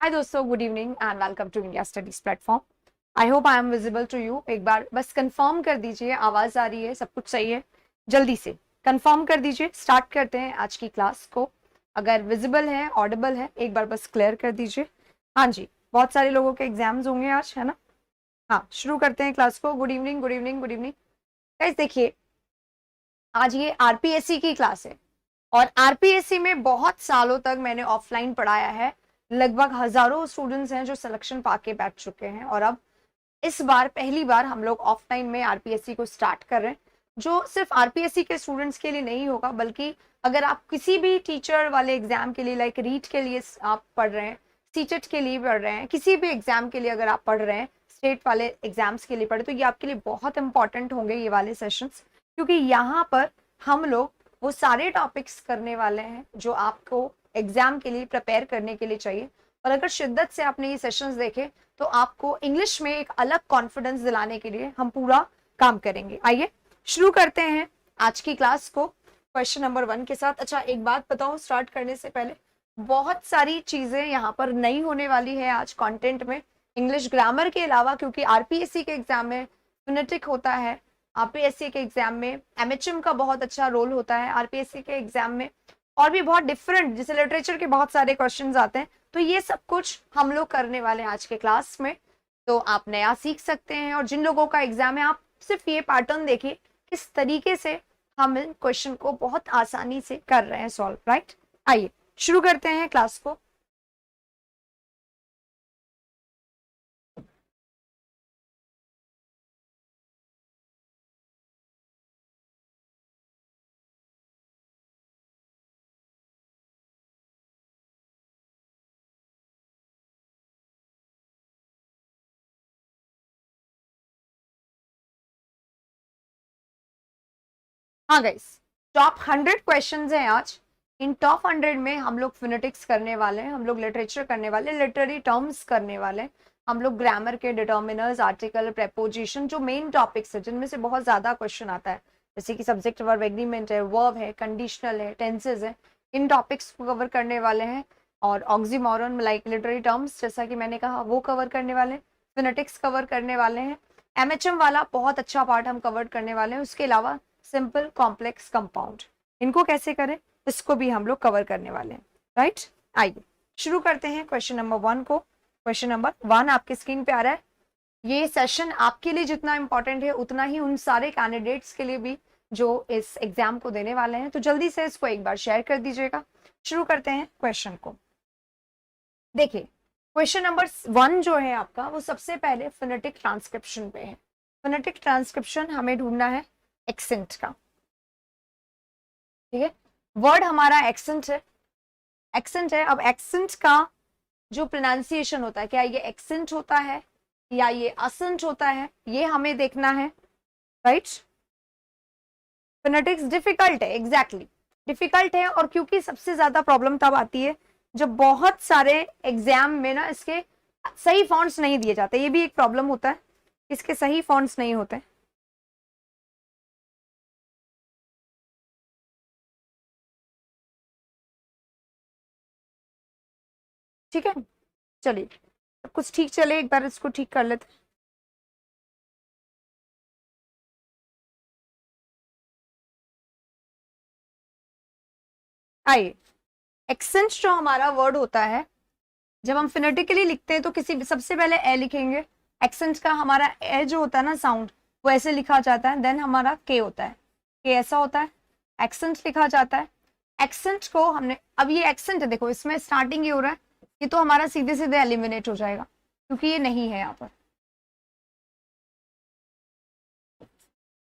हाय दोस्तों, good evening and welcome to India studies platform. I hope I am visible to you. एक बार बस confirm कर दीजिए, आवाज आ रही है, सब कुछ सही है, जल्दी से कंफर्म कर दीजिए। स्टार्ट करते हैं आज की क्लास को। अगर विजिबल है, ऑडिबल है, एक बार बस क्लियर कर दीजिए। हाँ जी, बहुत सारे लोगों के एग्जाम्स होंगे आज, है ना। हाँ, शुरू करते हैं क्लास को। Good evening, good evening, good evening. Guys देखिए, आज ये आरपीएससी की क्लास है और आरपीएससी में बहुत सालों तक मैंने ऑफलाइन पढ़ाया है। लगभग हजारों स्टूडेंट्स हैं जो सिलेक्शन पाके बैठ चुके हैं और अब इस बार पहली बार हम लोग ऑफलाइन में आरपीएससी को स्टार्ट कर रहे हैं, जो सिर्फ आरपीएससी के स्टूडेंट्स के लिए नहीं होगा, बल्कि अगर आप किसी भी टीचर वाले एग्जाम के लिए, लाइक रीट के लिए आप पढ़ रहे हैं, सीटेट के लिए पढ़ रहे हैं, किसी भी एग्जाम के लिए अगर आप पढ़ रहे हैं, स्टेट वाले एग्जाम्स के लिए पढ़े, तो ये आपके लिए बहुत इंपॉर्टेंट होंगे ये वाले सेशंस, क्योंकि यहाँ पर हम लोग वो सारे टॉपिक्स करने वाले हैं जो आपको एग्जाम के लिए प्रिपेयर करने के लिए चाहिए। और अगर शिद्दत से आपने ये सेशंस देखे तो आपको इंग्लिश में एक अलग कॉन्फिडेंस दिलाने के लिए हम पूरा काम करेंगे। आइए शुरू करते हैं आज की क्लास को क्वेश्चन नंबर 1 के साथ। अच्छा, एक बात बताऊं स्टार्ट करने से पहले, बहुत सारी चीजें यहाँ पर नई होने वाली है आज कंटेंट में, इंग्लिश ग्रामर के अलावा, क्योंकि आरपीएससी के एग्जाम में फोनेटिक होता है, आरपीएससी के एग्जाम में एमएचएम का बहुत अच्छा रोल होता है, आरपीएससी के एग्जाम में और भी बहुत डिफरेंट, जैसे लिटरेचर के बहुत सारे क्वेश्चंस आते हैं। तो ये सब कुछ हम लोग करने वाले हैं आज के क्लास में, तो आप नया सीख सकते हैं। और जिन लोगों का एग्जाम है, आप सिर्फ ये पैटर्न देखिए किस तरीके से हम इन क्वेश्चन को बहुत आसानी से कर रहे हैं सॉल्व, राइट। आइए शुरू करते हैं क्लास को। हाँ गाइस, टॉप 100 क्वेश्चंस हैं आज। इन टॉप 100 में हम लोग फिनेटिक्स करने वाले हैं, हम लोग लिटरेचर करने वाले हैं, लिटरेरी टर्म्स करने वाले हैं, हम लोग ग्रामर के डिटर्मिनर्स, आर्टिकल, प्रेपोजिशन, जो मेन टॉपिक्स है जिनमें से बहुत ज्यादा क्वेश्चन आता है, जैसे कि सब्जेक्ट वर्ब एग्रीमेंट है, वर्ब है, कंडीशनल है, टेंसेज है, इन टॉपिक्स को कवर करने वाले हैं। और ऑक्सीमोरन लाइक लिटरेरी टर्म्स, जैसा कि मैंने कहा, वो कवर करने वाले हैं, फिनेटिक्स कवर करने वाले हैं, एमएचएम वाला बहुत अच्छा पार्ट हम कवर करने वाले हैं। उसके अलावा सिंपल, कॉम्प्लेक्स, कंपाउंड, इनको कैसे करें इसको भी हम लोग कवर करने वाले हैं, राइट। आइए शुरू करते हैं क्वेश्चन नंबर 1 को। क्वेश्चन नंबर 1 आपके स्क्रीन पे आ रहा है। ये सेशन आपके लिए जितना इंपॉर्टेंट है उतना ही उन सारे कैंडिडेट्स के लिए भी जो इस एग्जाम को देने वाले हैं, तो जल्दी से इसको एक बार शेयर कर दीजिएगा। शुरू करते हैं क्वेश्चन को। देखिए, क्वेश्चन नंबर 1 जो है आपका, वो सबसे पहले फोनेटिक ट्रांसक्रिप्शन पे है। फोनेटिक ट्रांसक्रिप्शन हमें ढूंढना है एक्सेंट का, ठीक है। वर्ड हमारा एक्सेंट है, एक्सेंट है। अब एक्सेंट का जो प्रोनाउंसिएशन होता है, क्या ये एक्सेंट होता है या ये असेंट होता है, ये हमें देखना है, राइट। फोनेटिक्स डिफिकल्ट है, एग्जैक्टली डिफिकल्ट है। और क्योंकि सबसे ज्यादा प्रॉब्लम तब आती है जब बहुत सारे एग्जाम में ना इसके सही फॉन्ट्स नहीं दिए जाते, ये भी एक प्रॉब्लम होता है, इसके सही फॉन्ट्स नहीं होते। ठीक है, चलिए कुछ ठीक चले, एक बार इसको ठीक कर लेते। आइए, एक्सेंट जो हमारा वर्ड होता है, जब हम फिनेटिकली लिखते हैं तो किसी भी सबसे पहले ए लिखेंगे। एक्सेंट का हमारा ए जो होता है ना साउंड, वो ऐसे लिखा जाता है। देन हमारा के होता है, के ऐसा होता है, एक्सेंट लिखा जाता है। एक्सेंट को हमने, अब ये एक्सेंट है, देखो इसमें स्टार्टिंग ये हो रहा है, ये तो हमारा सीधे सीधे एलिमिनेट हो जाएगा क्योंकि ये नहीं है यहाँ पर।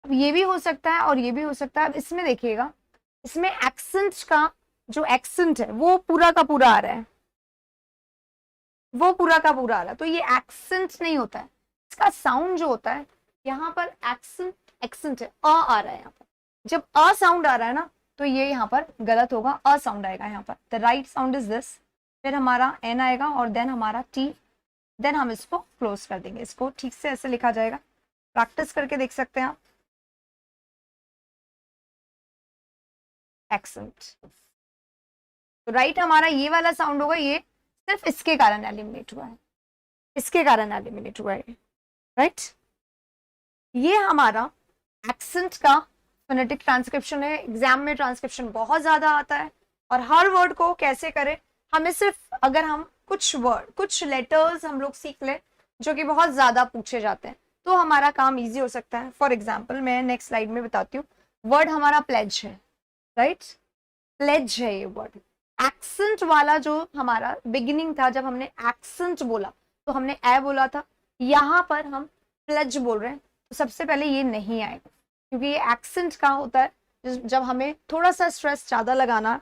अब ये भी हो सकता है और ये भी हो सकता है। अब इसमें देखिएगा, इसमें एक्सेंट का जो एक्सेंट है वो पूरा का पूरा आ रहा है, वो पूरा का पूरा आ रहा है, तो ये एक्सेंट नहीं होता है। इसका साउंड जो होता है यहाँ पर, एक्सेंट, एक्सेंट है, आ रहा है यहाँ पर। जब अ साउंड आ रहा है ना, तो ये यहाँ पर गलत होगा, अ साउंड आएगा यहाँ पर। The right sound is this, फिर हमारा एन आएगा और देन हमारा टी, देन हम इसको क्लोज कर देंगे। इसको ठीक से ऐसे लिखा जाएगा, प्रैक्टिस करके देख सकते हैं आप। एक्सेंट, तो राइट हमारा ये वाला साउंड होगा, ये सिर्फ इसके कारण एलिमिनेट हुआ है, इसके कारण एलिमिनेट हुआ है, राइट। ये हमारा एक्सेंट का फोनेटिक ट्रांसक्रिप्शन है। एग्जाम में ट्रांसक्रिप्शन बहुत ज्यादा आता है, और हर वर्ड को कैसे करें, हमें सिर्फ अगर हम कुछ वर्ड, कुछ लेटर्स हम लोग सीख लें जो कि बहुत ज्यादा पूछे जाते हैं, तो हमारा काम इजी हो सकता है। फॉर एग्जाम्पल मैं नेक्स्ट स्लाइड में बताती हूँ। वर्ड हमारा प्लेज है, राइट, प्लेज है ये वर्ड। एक्सेंट वाला जो हमारा बिगिनिंग था, जब हमने एक्सेंट बोला तो हमने ए बोला था, यहाँ पर हम प्लेज बोल रहे हैं, तो सबसे पहले ये नहीं आएगा, क्योंकि ये एक्सेंट का होता है जब हमें थोड़ा सा स्ट्रेस ज्यादा लगाना,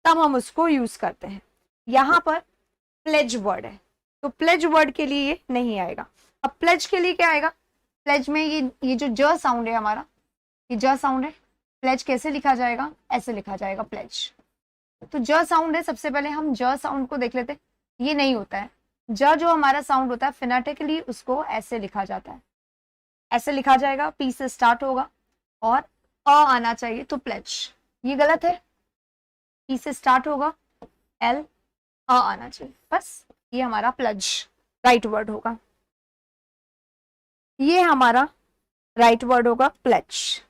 तब हम उसको यूज करते हैं। यहाँ पर प्लेज वर्ड है, तो प्लेज वर्ड के लिए ये नहीं आएगा। अब प्लेज के लिए क्या आएगा, प्लेज में ये जो ज साउंड है हमारा, ये ज साउंड है। प्लेज कैसे लिखा जाएगा, ऐसे लिखा जाएगा प्लेज। तो ज साउंड है, सबसे पहले हम ज साउंड को देख लेते हैं। ये नहीं होता है, ज जो हमारा साउंड होता है फिनेटिकली उसको ऐसे लिखा जाता है, ऐसे लिखा जाएगा, पी से स्टार्ट होगा और अ आना चाहिए, तो प्लेज। ये गलत है, पी से स्टार्ट होगा, एल अ आना चाहिए, बस ये हमारा प्लेज राइट वर्ड होगा। ये हमारा राइट वर्ड होगा प्लेज,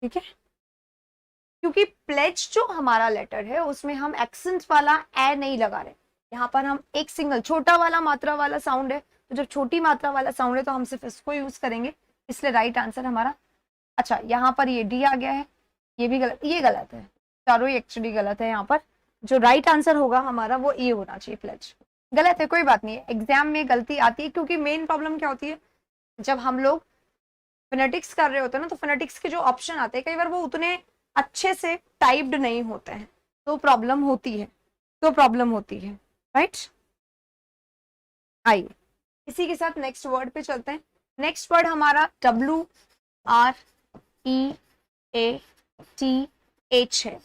ठीक है। क्योंकि प्लेज जो हमारा लेटर है उसमें हम एक्सेंट वाला ए नहीं लगा रहे, यहाँ पर हम एक सिंगल छोटा वाला मात्रा वाला साउंड है, तो जब छोटी मात्रा वाला साउंड है तो हम सिर्फ इसको यूज करेंगे, इसलिए राइट आंसर हमारा। अच्छा, यहाँ पर ये डी आ गया है, ये भी गलत, ये गलत है, चारों ही एक्चुअली गलत है। यहाँ पर जो राइट आंसर होगा हमारा वो ए होना चाहिए, प्लेज। गलत है, कोई बात नहीं है, एग्जाम में गलती आती है, क्योंकि मेन प्रॉब्लम क्या होती है, जब हम लोग फोनेटिक्स कर रहे होते हैं ना, तो फोनेटिक्स के जो ऑप्शन आते हैं कई बार वो उतने अच्छे से टाइप्ड नहीं होते हैं, तो प्रॉब्लम होती है, राइट। आइए इसी के साथ नेक्स्ट वर्ड पे चलते हैं। नेक्स्ट वर्ड हमारा WREATH है।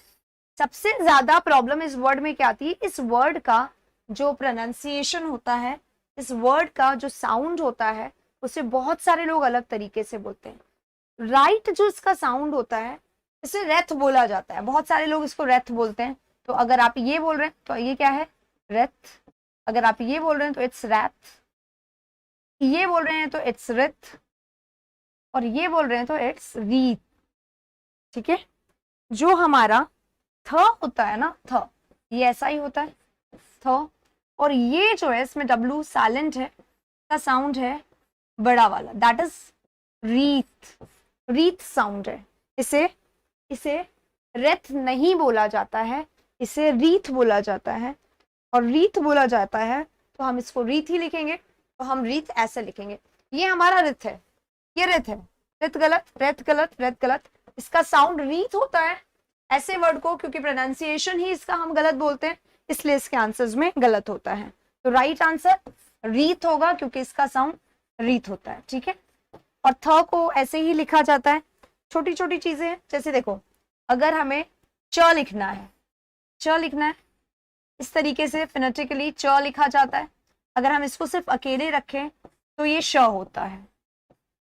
सबसे ज्यादा प्रॉब्लम इस वर्ड में क्या आती है, इस वर्ड का जो प्रोनाउंसिएशन होता है, इस वर्ड का जो साउंड होता है, उसे बहुत सारे लोग अलग तरीके से बोलते हैं। राइट जो इसका साउंड होता है, इसे रेथ बोला जाता है, बहुत सारे लोग इसको रेथ बोलते हैं। तो अगर आप ये बोल रहे हैं तो ये क्या है, रेथ। अगर आप ये बोल रहे हैं तो इट्स रैथ, ये बोल रहे हैं तो इट्स रिथ, और ये बोल रहे हैं तो इट्स रीथ, ठीक है। जो हमारा थ होता है ना, थ, ये ऐसा ही होता है थ, और ये जो है इसमें W साइलेंट है, का साउंड है बड़ा वाला, that is wreath, wreath sound है। इसे रेथ नहीं बोला जाता है, इसे रीथ बोला जाता है, और रीथ बोला जाता है तो हम इसको रीथ ही लिखेंगे, तो हम रीथ ऐसे लिखेंगे। ये हमारा रिथ है, ये रिथ है, रिथ गलत, रेथ गलत, रेथ गलत। इसका साउंड रीथ होता है ऐसे वर्ड को, क्योंकि प्रोनाउंसिएशन ही इसका हम गलत बोलते हैं, इसलिए इसके आंसर्स में गलत होता है। तो राइट आंसर रीथ होगा, क्योंकि इसका साउंड रीथ होता है, ठीक है। और थ को ऐसे ही लिखा जाता है। छोटी छोटी चीजें हैं, जैसे देखो, अगर हमें च लिखना है, च लिखना है, इस तरीके से फिनेटिकली च लिखा जाता है। अगर हम इसको सिर्फ अकेले रखें तो ये श होता है।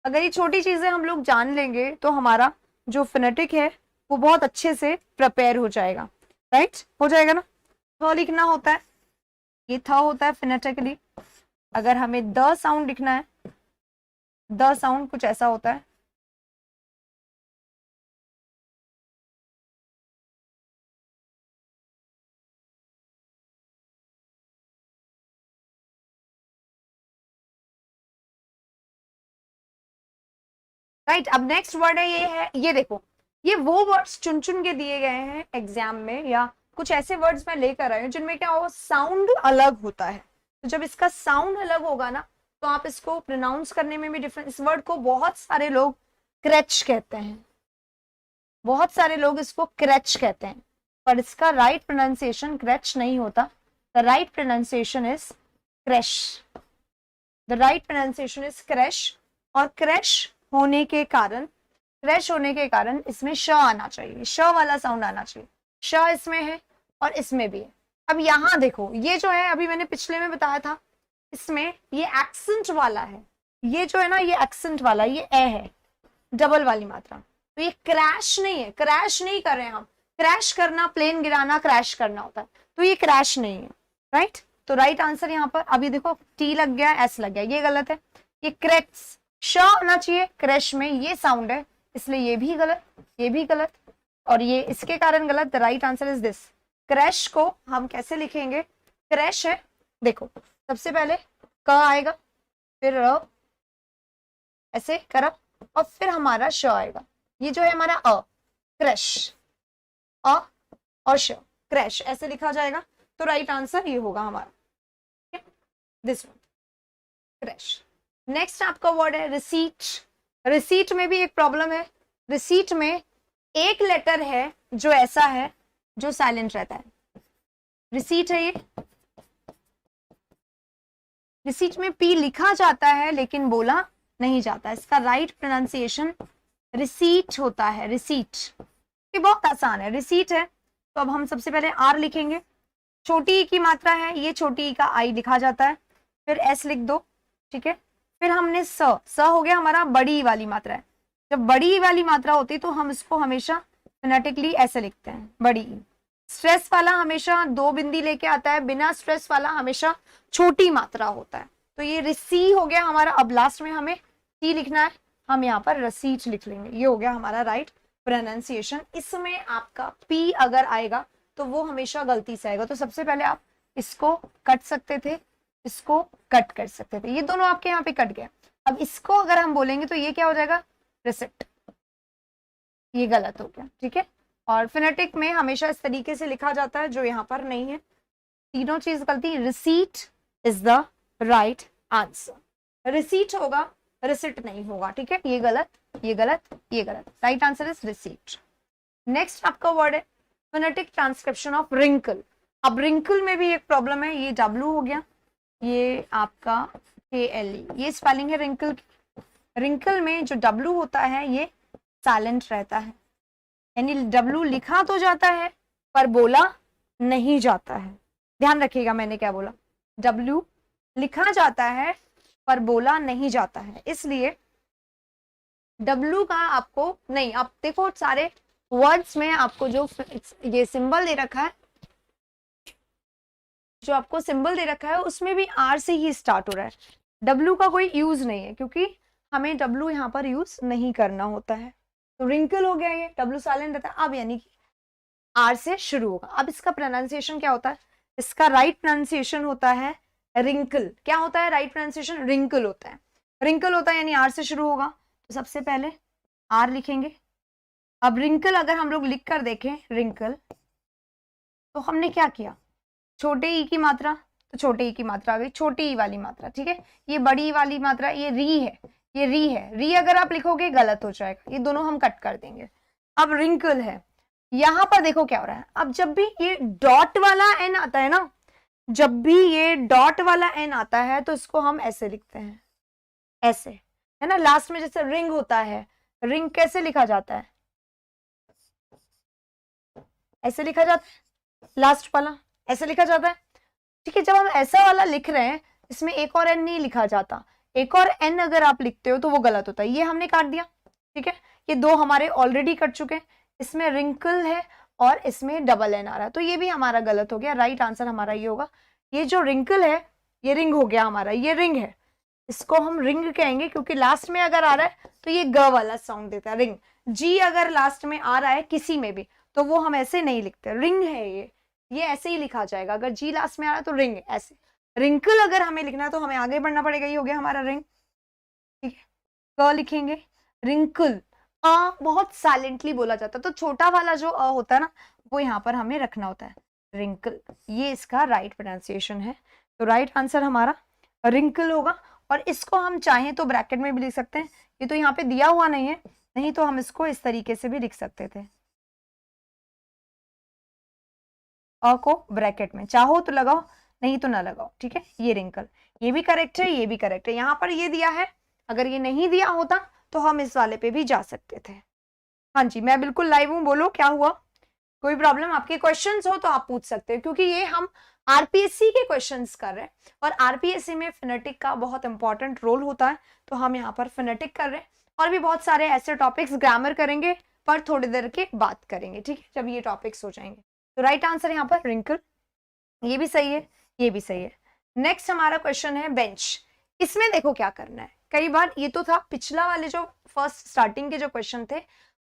अगर ये छोटी चीजें हम लोग जान लेंगे तो हमारा जो फिनेटिक है वो बहुत अच्छे से प्रिपेयर हो जाएगा, राइट, हो जाएगा ना। थ लिखना होता है, ये थ होता है फिनेटिकली। अगर हमें द साउंड लिखना है, द साउंड कुछ ऐसा होता है, राइट। अब नेक्स्ट वर्ड है, ये देखो, ये वो वर्ड्स चुन चुन के दिए गए हैं एग्जाम में, या कुछ ऐसे वर्ड्स मैं लेकर आई हूँ जिनमें क्या होगा, साउंड अलग होता है। तो जब इसका साउंड अलग होगा ना, तो आप इसको प्रोनाउंस करने में भी डिफरेंट। इस वर्ड को बहुत सारे लोग क्रैच कहते हैं, बहुत सारे लोग इसको क्रैच कहते हैं, पर इसका राइट प्रोनाउंसिएशन क्रैच नहीं होता। The right pronunciation is crash, the right pronunciation is crash. और क्रैश होने के कारण इसमें श आना चाहिए, श वाला साउंड आना चाहिए। श इसमें है और इसमें भी है। अब यहाँ देखो, ये जो है अभी मैंने पिछले में बताया था, इसमें ये एक्सेंट वाला है, ये जो है ना ये एक्सेंट वाला, ये ए है, डबल वाली मात्रा। तो ये क्रैश नहीं है, क्रैश नहीं कर रहे हैं हम। क्रैश करना, प्लेन गिराना क्रैश करना होता है, तो ये क्रैश नहीं है, राइट। तो राइट आंसर यहाँ पर अभी देखो टी लग गया, एस लग गया, ये गलत है। ये क्रैक्स श आना चाहिए, क्रैश में ये साउंड है, इसलिए ये भी गलत, ये भी गलत, और ये इसके कारण गलत। The right answer is this. Crash को हम कैसे लिखेंगे? क्रैश है, देखो सबसे पहले क आएगा, फिर र, ऐसे करा, और फिर हमारा श आएगा। ये जो है हमारा अ, क्रैश, अ और श, क्रैश ऐसे लिखा जाएगा। तो राइट आंसर ये होगा हमारा, दिस वन, क्रैश। नेक्स्ट आपका वर्ड है रिसीट। रिसीट में भी एक प्रॉब्लम है। रिसीट में एक लेटर है जो ऐसा है जो साइलेंट रहता है। रिसीट है ये, रिसीट में पी लिखा जाता है लेकिन बोला नहीं जाता। इसका राइट प्रोनाउंसिएशन रिसीट होता है, रिसीट। ये बहुत आसान है, रिसीट है। तो अब हम सबसे पहले आर लिखेंगे, छोटी ई की मात्रा है, ये छोटी ई का आई लिखा जाता है, फिर एस लिख दो, ठीक है। फिर हमने स हो गया हमारा बड़ी ई वाली मात्रा है। जब बड़ी ई वाली मात्रा होती है तो हम इसको हमेशा फोनेटिकली ऐसे लिखते हैं, बड़ी ई। स्ट्रेस वाला हमेशा दो बिंदी लेके आता है, बिना स्ट्रेस वाला हमेशा छोटी मात्रा होता है। तो ये रिसी हो गया हमारा। अब लास्ट में हमें सी लिखना है, हम यहाँ पर रसीट लिख लेंगे। ये हो गया हमारा राइट प्रोनाउंसिएशन। इसमें आपका पी अगर आएगा तो वो हमेशा गलती से आएगा। तो सबसे पहले आप इसको कट सकते थे, इसको कट कर सकते थे, ये दोनों आपके यहाँ पे कट गए। अब इसको अगर हम बोलेंगे तो ये क्या हो जाएगा? रिसिप्ट। ये गलत हो गया, ठीक है। और फिनेटिक में हमेशा इस तरीके से लिखा जाता है, जो यहाँ पर नहीं है। तीनों चीज गलती। Receipt is the right answer. Receipt होगा, रिसिट नहीं होगा, ठीक है। ये गलत, ये गलत, ये गलत। Right answer is receipt. Next आपका वर्ड है फोनेटिक ट्रांसक्रिप्शन ऑफ रिंकल। अब रिंकल में भी एक प्रॉब्लम है। ये डब्लू हो गया, ये आपका KLE, ये स्पेलिंग है रिंकल की। रिंकल में जो डब्लू होता है ये साइलेंट रहता है, यानी डब्लू लिखा तो जाता है पर बोला नहीं जाता है। ध्यान रखिएगा मैंने क्या बोला, डब्लू लिखा जाता है पर बोला नहीं जाता है। इसलिए डब्लू का आपको नहीं, आप देखो सारे वर्ड्स में आपको जो ये सिंबल दे रखा है, जो आपको सिंबल दे रखा है उसमें भी आर से ही स्टार्ट हो रहा है। डब्लू का कोई यूज नहीं है, क्योंकि हमें डब्लू यहाँ पर यूज नहीं करना होता है। तो रिंकल हो गया, ये डब्लू साइलेंट रहता है। अब यानी कि आर से शुरू होगा। अब इसका प्रोनाउंसिएशन क्या होता है? इसका राइट प्रोनाउंसिएशन होता है रिंकल। क्या होता है राइट प्रोनाउंसिएशन? रिंकल होता है। रिंकल होता है यानी आर से शुरू होगा। तो सबसे पहले आर लिखेंगे। अब रिंकल अगर हम लोग लिख कर देखें रिंकल, तो हमने क्या किया? छोटे ई की मात्रा, तो छोटे ई की मात्रा आ गई, छोटी ई वाली मात्रा, ठीक है। ये बड़ी ई वाली मात्रा, ये री है, ये री है। री अगर आप लिखोगे गलत हो जाएगा, ये दोनों हम कट कर देंगे। अब रिंकल है, यहां पर देखो क्या हो रहा है। अब जब भी ये डॉट वाला एन आता है ना, जब भी ये डॉट वाला एन आता है तो इसको हम ऐसे लिखते हैं, ऐसे, है ना। लास्ट में जैसे रिंग होता है, रिंग कैसे लिखा जाता है? ऐसे लिखा जाता है, लास्ट वाला ऐसे लिखा जाता है, ठीक है। जब हम ऐसा वाला लिख रहे हैं, इसमें एक और एन नहीं लिखा जाता। एक और एन अगर आप लिखते हो तो वो गलत होता है। ये हमने काट दिया, ठीक है। ये दो हमारे ऑलरेडी कट चुके हैं। इसमें रिंकल है और इसमें डबल एन आ रहा है, तो ये भी हमारा गलत हो गया। राइट आंसर हमारा ये होगा। ये जो रिंकल है ये रिंग हो गया हमारा, ये रिंग है, इसको हम रिंग कहेंगे, क्योंकि लास्ट में अगर आ रहा है तो ये ग वाला साउंड देता है, रिंग। जी अगर लास्ट में आ रहा है किसी में भी तो वो हम ऐसे नहीं लिखते, रिंग है ये ऐसे ही लिखा जाएगा। अगर जी लास्ट में आ रहा है तो रिंग, ऐसे। रिंकल अगर हमें लिखना है तो हमें आगे बढ़ना पड़ेगा। ये हो गया हमारा रिंग, ठीक है। क लिखेंगे, रिंकल। अ बहुत साइलेंटली बोला जाता है, तो छोटा वाला जो अ होता है ना, वो यहाँ पर हमें रखना होता है, रिंकल। ये इसका राइट प्रोनाउंसिएशन है। तो राइट आंसर हमारा रिंकल होगा। और इसको हम चाहें तो ब्रैकेट में भी लिख सकते हैं, ये तो यहाँ पे दिया हुआ नहीं है, नहीं तो हम इसको इस तरीके से भी लिख सकते थे, अ को ब्रैकेट में, चाहो तो लगाओ नहीं तो ना लगाओ, ठीक है। ये रिंकल, ये भी करेक्ट है, ये भी करेक्ट है। यहाँ पर ये दिया है, अगर ये नहीं दिया होता तो हम इस वाले पे भी जा सकते थे। हाँ जी, मैं बिल्कुल लाइव हूँ, बोलो क्या हुआ? कोई प्रॉब्लम? आपके क्वेश्चंस हो तो आप पूछ सकते हो, क्योंकि ये हम आरपीएससी के क्वेश्चंस कर रहे हैं और आरपीएससी में फोनेटिक का बहुत इंपॉर्टेंट रोल होता है। तो हम यहाँ पर फोनेटिक कर रहे हैं, और भी बहुत सारे ऐसे टॉपिक्स, ग्रामर करेंगे पर थोड़ी देर के बाद करेंगे, ठीक है, जब ये टॉपिक्स हो जाएंगे। तो राइट आंसर यहाँ पर रिंकल, ये भी सही है, ये भी सही है। नेक्स्ट हमारा क्वेश्चन है बेंच। इसमें देखो क्या करना है, कई बार ये तो था पिछला वाले जो फर्स्ट स्टार्टिंग के जो क्वेश्चन थे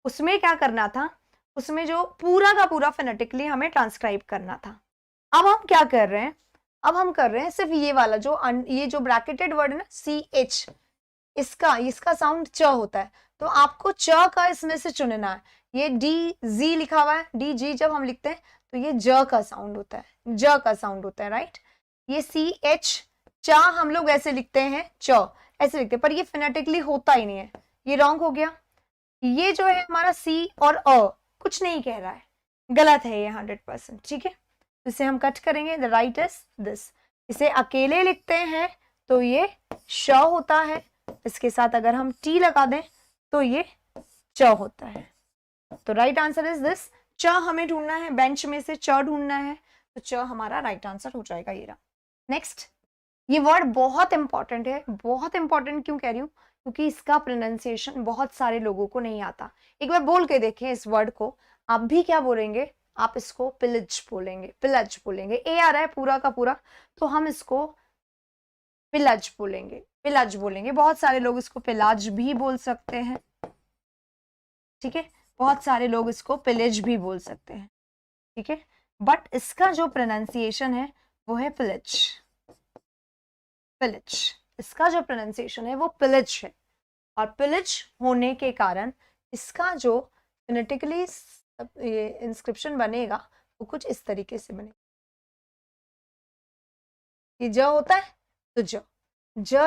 उसमें क्या करना था, उसमें जो पूरा का पूरा फोनेटिकली हमें ट्रांसक्राइब करना था। अब हम क्या कर रहे हैं, अब हम कर रहे हैं सिर्फ ये वाला जो ये जो ब्रैकेटेड वर्ड है ना CH, इसका साउंड च होता है, तो आपको च का इसमें से चुनना है। ये DZ लिखा हुआ है, DG जब हम लिखते हैं तो ये ज का साउंड होता है, ज का साउंड होता है, राइट। ये CH चा हम लोग ऐसे लिखते हैं, च ऐसे लिखते हैं, पर ये फोनेटिकली होता ही नहीं है, ये रॉन्ग हो गया। ये जो है हमारा C और अ कुछ नहीं कह रहा है, गलत है ये 100%, ठीक है। इसे हम कट करेंगे, द राइट इज दिस। इसे अकेले लिखते हैं तो ये श होता है, इसके साथ अगर हम टी लगा दें तो ये च होता है। तो राइट आंसर इज दिस। च हमें ढूंढना है, बेंच में से च ढूंढना है, तो च हमारा राइट आंसर हो जाएगा ये रहा। नेक्स्ट, ये वर्ड बहुत इंपॉर्टेंट है। बहुत इंपॉर्टेंट क्यों कह रही हूँ, क्योंकि इसका प्रोनाउंसिएशन बहुत सारे लोगों को नहीं आता। एक बार बोल के देखें इस वर्ड को, आप भी क्या बोलेंगे, आप इसको पिलज बोलेंगे, पिलज बोलेंगे। ए आ रहा है पूरा का पूरा, तो हम इसको पिलज बोलेंगे, पिलज बोलेंगे। बहुत सारे लोग इसको पिलाज भी बोल सकते हैं, ठीक है, बहुत सारे लोग इसको पिलेज भी बोल सकते हैं, ठीक है, बट इसका जो प्रोनाउंसिएशन है वो है पिलज, पिलज। इसका जो प्रोनाउंसिएशन है वो पिलज है, और पिलज होने के कारण इसका जो फोनेटिकली ये इंस्क्रिप्शन बनेगा वो कुछ इस तरीके से बनेगा। ये ज होता है तो ज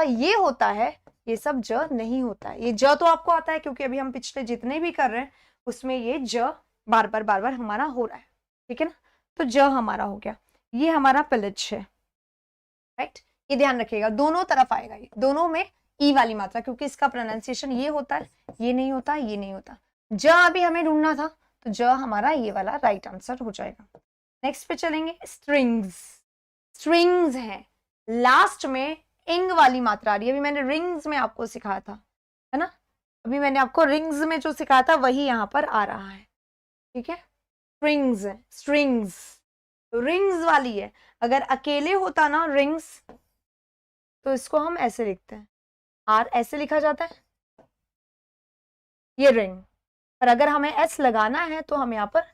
ये होता है, ये सब ज नहीं होता है। ये ज तो आपको आता है क्योंकि अभी हम पिछले जितने भी कर रहे हैं उसमें ये ज बार बार हमारा हो रहा है, ठीक है ना। तो ज हमारा हो गया, ये हमारा पिलज है, राइट। ये ध्यान रखिएगा, दोनों तरफ आएगा, ये दोनों में ई वाली मात्रा, क्योंकि इसका प्रोनाउंसिएशन ये होता है, ये नहीं होता, ये नहीं होता। ज अभी हमें ढूंढना था, तो ज हमारा ये वाला राइट आंसर हो जाएगा। नेक्स्ट पे चलेंगे, स्ट्रिंग्स। स्ट्रिंग्स है, लास्ट में इंग वाली मात्रा आ रही है। अभी मैंने रिंग्स में आपको सिखाया था, है ना, अभी मैंने आपको रिंग्स में जो सिखाया था वही यहाँ पर आ रहा है, ठीक है। स्ट्रिंग्स है, स्ट्रिंग्स तो रिंग्स वाली है। अगर अकेले होता ना रिंग्स, तो इसको हम ऐसे लिखते हैं, आर ऐसे लिखा जाता है, ये रिंग। पर अगर हमें एस लगाना है तो हम यहाँ पर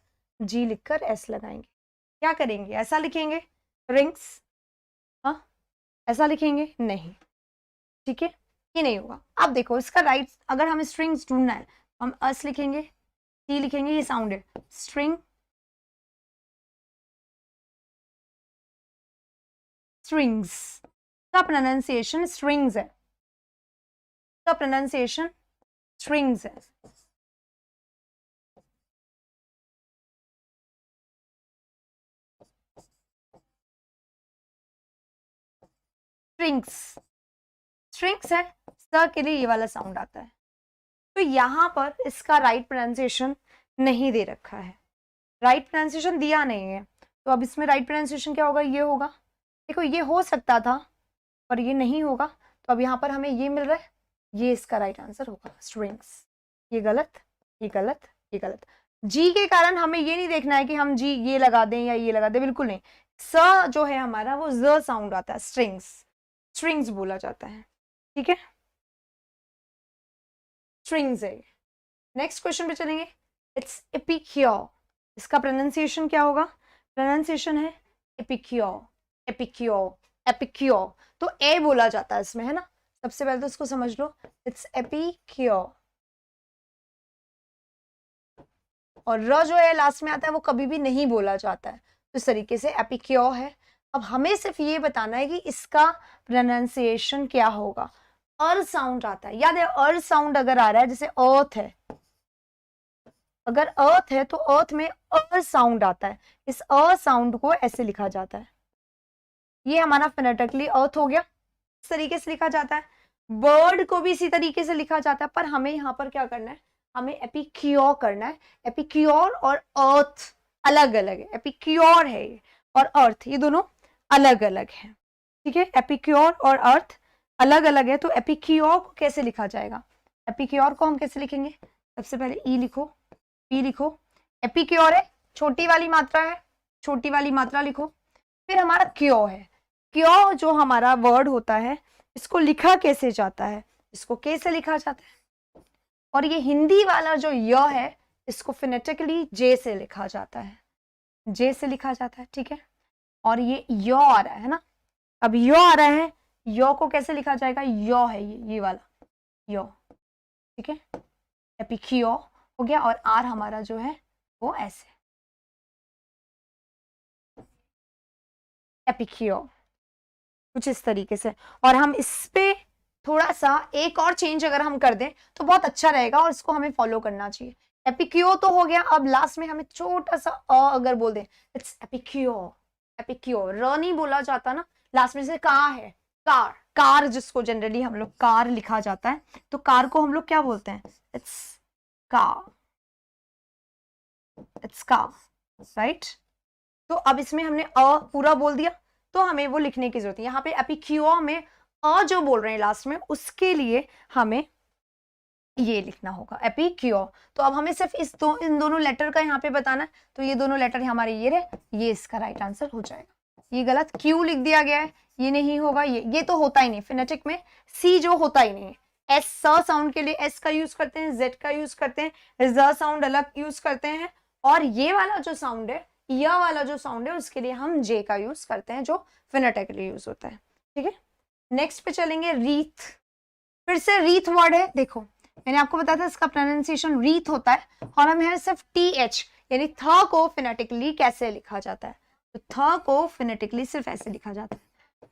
जी लिखकर एस लगाएंगे। क्या करेंगे, ऐसा लिखेंगे रिंग्स, हाँ ऐसा लिखेंगे नहीं, ठीक है, ये नहीं होगा। अब देखो इसका राइट, अगर हमें स्ट्रिंग्स ढूंढना है हम एस लिखेंगे, टी लिखेंगे, ये साउंड है स्ट्रिंग, स्ट्रिंग्स का प्रोनाउंसिएशन स्ट्रिंग्स है, का प्रोनाउंसिएशन स्ट्रिंग्स है। स्ट्रिंग्स, स्ट्रिंग्स है, स के लिए ये वाला साउंड आता है। तो यहाँ पर इसका राइट प्रोनाउंसिएशन नहीं दे रखा है, राइट प्रोनाउंसिएशन दिया नहीं है, तो अब इसमें राइट प्रोनाउंसिएशन क्या होगा, ये होगा। देखो ये हो सकता था पर ये नहीं होगा, तो अब यहाँ पर हमें ये मिल रहा है, ये इसका राइट आंसर होगा स्ट्रिंग्स। ये गलत, ये गलत, ये गलत। जी के कारण हमें ये नहीं देखना है कि हम जी ये लगा दें या ये लगा दें, बिल्कुल नहीं। स जो है हमारा वो ज साउंड आता है, स्ट्रिंग्स, स्ट्रिंग्स बोला जाता है, ठीक है, स्ट्रिंग्स है। नेक्स्ट क्वेश्चन पे चलेंगे, इट्स एपिक्योर। इसका प्रोनाउंसिएशन क्या होगा, प्रोनाउंसिएशन है एपिक्योर, एपिक्योर, एपिक्योर। तो ए बोला जाता है इसमें, है ना। सबसे पहले तो इसको समझ लो, इट्स एपिक्योर, और र जो है लास्ट में आता है वो कभी भी नहीं बोला जाता है, तो इस तरीके से एपिक्योर है। अब हमें सिर्फ ये बताना है कि इसका प्रोनाउंसिएशन क्या होगा। अर साउंड आता है, याद है अर साउंड अगर आ रहा है, जैसे अर्थ है, अगर अर्थ है तो अर्थ में अ साउंड आता है, इस अ साउंड को ऐसे लिखा जाता है, ये हमारा फोनेटिकली अर्थ हो गया, इस तरीके से लिखा जाता है। बर्ड को भी इसी तरीके से लिखा जाता है, पर हमें यहाँ पर क्या करना है, हमें एपिक्योर करना है। एपिक्योर और अर्थ अलग अलग है, एपिक्योर है ये और अर्थ ये दोनों अलग अलग है, ठीक है। एपिक्योर और अर्थ अलग अलग है, तो एपिक्योर को कैसे लिखा जाएगा, एपिक्योर को हम कैसे लिखेंगे, सबसे पहले ई लिखो, पी लिखो, एपिक्योर है, छोटी वाली मात्रा है, छोटी वाली मात्रा लिखो, फिर हमारा क्योर है, क्यों जो हमारा वर्ड होता है इसको लिखा कैसे जाता है, इसको कैसे लिखा जाता है, और ये हिंदी वाला जो य है इसको फिनेटिकली जे से लिखा जाता है, जे से लिखा जाता है, ठीक है। और ये यो आ रहा है ना, अब यो आ रहा है, यो को कैसे लिखा जाएगा, यो है ये वाला यो, ठीक है, एपिक्यो हो गया, और आर हमारा जो है वो ऐसे एपिक्यो, कुछ इस तरीके से। और हम इस पे थोड़ा सा एक और चेंज अगर हम कर दें तो बहुत अच्छा रहेगा, और इसको हमें फॉलो करना चाहिए। एपिक्यो तो हो गया, अब लास्ट में हमें छोटा सा अगर बोल दें, इट्स एपिक्यो, एपिक्यो, र नहीं बोला जाता ना, लास्ट में से का है, कार, कार जिसको जनरली हम लोग कार लिखा जाता है, तो कार को हम लोग क्या बोलते हैं, it's car, it's car, right. तो अब इसमें हमने अ पूरा बोल दिया, तो हमें वो लिखने की जरूरत है। यहाँ पे एपिक्यो में अ जो बोल रहे हैं लास्ट में, उसके लिए हमें ये लिखना होगा एपिक्यो। तो अब हमें सिर्फ इन दोनों लेटर का यहाँ पे बताना है, तो ये दोनों लेटर हमारे ये रहे, ये इसका राइट आंसर हो जाएगा। ये गलत क्यू लिख दिया गया है, ये नहीं होगा, ये तो होता ही नहीं फिनेटिक में, सी जो होता ही नहीं है। एस स साउंड के लिए एस का यूज करते हैं, जेड का यूज करते हैं, ज साउंड अलग यूज करते हैं, और ये वाला जो साउंड है, यह वाला जो साउंड है, उसके लिए हम जे का यूज करते हैं, जो फिनेटिकली यूज होता है, ठीक है। नेक्स्ट पे चलेंगे रीथ, फिर से रीथ वर्ड है, देखो मैंने आपको बताया था इसका प्रोनाउंसिएशन रीथ होता है, और हम यहाँ सिर्फ टी एच यानी थ को फिनेटिकली कैसे लिखा जाता है, तो थ को फिनेटिकली सिर्फ ऐसे लिखा जाता है।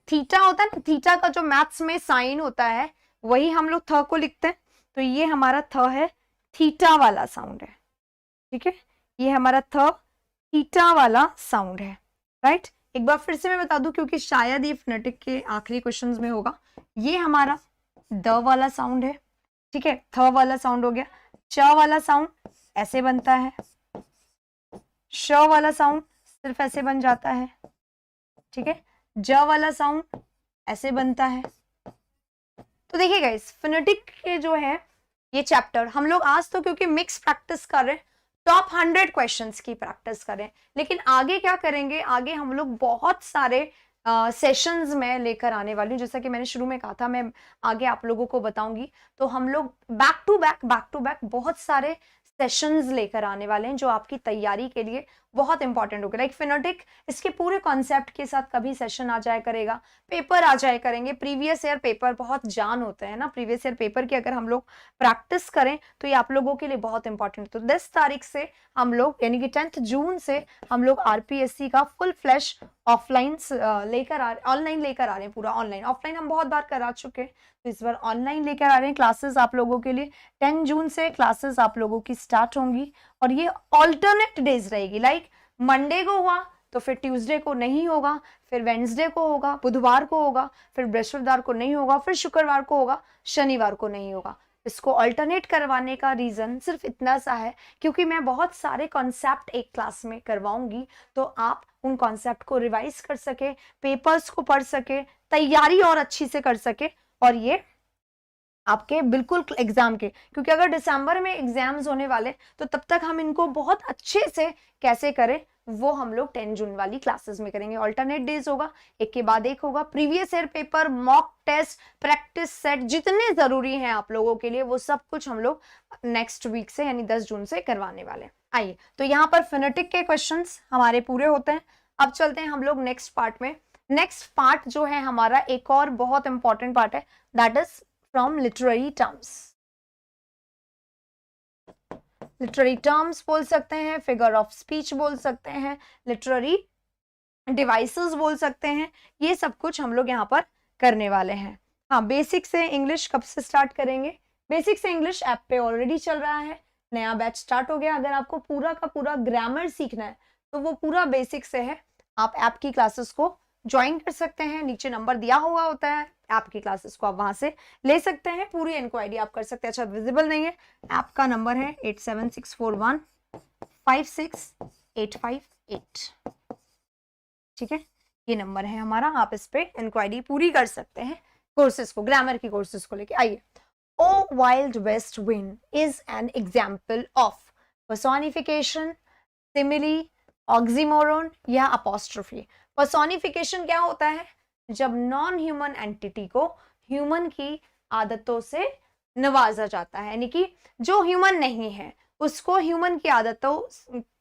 थीटा होता है ना, थीटा का जो मैथ्स में साइन होता है वही हम लोग थ को लिखते हैं, तो ये हमारा थ है, थीटा वाला साउंड है, ठीक है, ये हमारा थ थीटा वाला साउंड है, राइट। एक बार फिर से मैं बता दूं क्योंकि शायद ये फिनेटिक के आखिरी क्वेश्चंस में होगा, ये हमारा द वाला साउंड है, ठीक है, थ वाला साउंड हो गया, च वाला साउंड ऐसे बनता है, श वाला साउंड सिर्फ ऐसे बन जाता है, ठीक है, ज वाला साउंड ऐसे बनता है। तो देखिए गाइस, फिनेटिक के जो है ये चैप्टर हम लोग आज तो क्योंकि मिक्स प्रैक्टिस कर रहे हैं, टॉप 100 क्वेश्चंस की प्रैक्टिस करें, लेकिन आगे क्या करेंगे, आगे हम लोग बहुत सारे सेशंस में लेकर आने वाली हूँ, जैसा कि मैंने शुरू में कहा था, मैं आगे आप लोगों को बताऊंगी। तो हम लोग बैक टू बैक बहुत सारे सेशंस लेकर आने वाले हैं, जो आपकी तैयारी के लिए बहुत इंपॉर्टेंट होगा। लाइक फिनेटिक, इसके पूरे कॉन्सेप्ट के साथ कभी सेशन आ जाया करेगा, पेपर आ जाया करेंगे, प्रीवियस ईयर पेपर बहुत जान होते हैं ना, प्रीवियस ईयर पेपर की अगर हम लोग प्रैक्टिस करें तो ये आप लोगों के लिए बहुत इंपॉर्टेंट है। तो 10 तारीख से हम लोग यानी कि 10 जून से हम लोग आरपीएससी का फुल फ्लैश ऑफलाइन लेकर ऑनलाइन लेकर आ रहे हैं, पूरा ऑनलाइन, ऑफलाइन हम बहुत बार करा चुके हैं, तो इस बार ऑनलाइन लेकर आ रहे हैं क्लासेस आप लोगों के लिए। 10 जून से क्लासेस आप लोगों की स्टार्ट होंगी, और ये ऑल्टरनेट डेज रहेगी, लाइक मंडे को हुआ तो फिर ट्यूसडे को नहीं होगा, फिर वेडनेसडे को होगा, बुधवार को होगा, फिर बृहस्पतिवार को नहीं होगा, फिर शुक्रवार को होगा, शनिवार को नहीं होगा। इसको अल्टरनेट करवाने का रीजन सिर्फ इतना सा है क्योंकि मैं बहुत सारे कॉन्सेप्ट एक क्लास में करवाऊंगी, तो आप उन कॉन्सेप्ट को रिवाइज कर सके, पेपर्स को पढ़ सके, तैयारी और अच्छी से कर सके, और ये आपके बिल्कुल एग्जाम के, क्योंकि अगर दिसंबर में एग्जाम्स होने वाले तो तब तक हम इनको बहुत अच्छे से कैसे करें वो हम लोग 10 जून वाली क्लासेस में करेंगे। ऑल्टरनेट डेज होगा, एक के बाद एक होगा, previous year paper, mock test, practice set जितने जरूरी हैं आप लोगों के लिए वो सब कुछ हम लोग नेक्स्ट वीक से यानी 10 जून से करवाने वाले हैं। आइए, तो यहाँ पर फिनेटिक के क्वेश्चंस हमारे पूरे होते हैं। अब चलते हैं हम लोग नेक्स्ट पार्ट में। नेक्स्ट पार्ट जो है हमारा एक और बहुत इंपॉर्टेंट पार्ट है, that is from literary terms. Literary terms बोल सकते हैं, फिगर ऑफ स्पीच बोल सकते हैं, लिटरेरी डिवाइसेस बोल सकते हैं, ये सब कुछ हम लोग यहाँ पर करने वाले हैं। हाँ, बेसिक से इंग्लिश कब से स्टार्ट करेंगे? बेसिक से इंग्लिश ऐप पे ऑलरेडी चल रहा है, नया बैच स्टार्ट हो गया। अगर आपको पूरा का पूरा ग्रामर सीखना है तो वो पूरा बेसिक से है, आप ऐप की क्लासेस को ज्वाइन कर सकते हैं, नीचे नंबर दिया हुआ होता है, ऐप की क्लासेस को आप वहां से ले सकते हैं, पूरी इंक्वायरी आप कर सकते हैं। अच्छा, विजिबल नहीं है, ऐप का नंबर है 8764156858, ठीक है, ये नंबर है हमारा, आप इस पे इंक्वायरी पूरी कर सकते हैं कोर्सेज को, ग्रामर की कोर्सेज को लेके। आइए, O wild west wind is an example of personification, simile, oxymoron या अपोस्ट्रोफी। पर्सोनिफिकेशन क्या होता है? जब नॉन ह्यूमन एंटिटी को ह्यूमन की आदतों से नवाजा जाता है, यानी कि जो ह्यूमन नहीं है उसको ह्यूमन की आदतों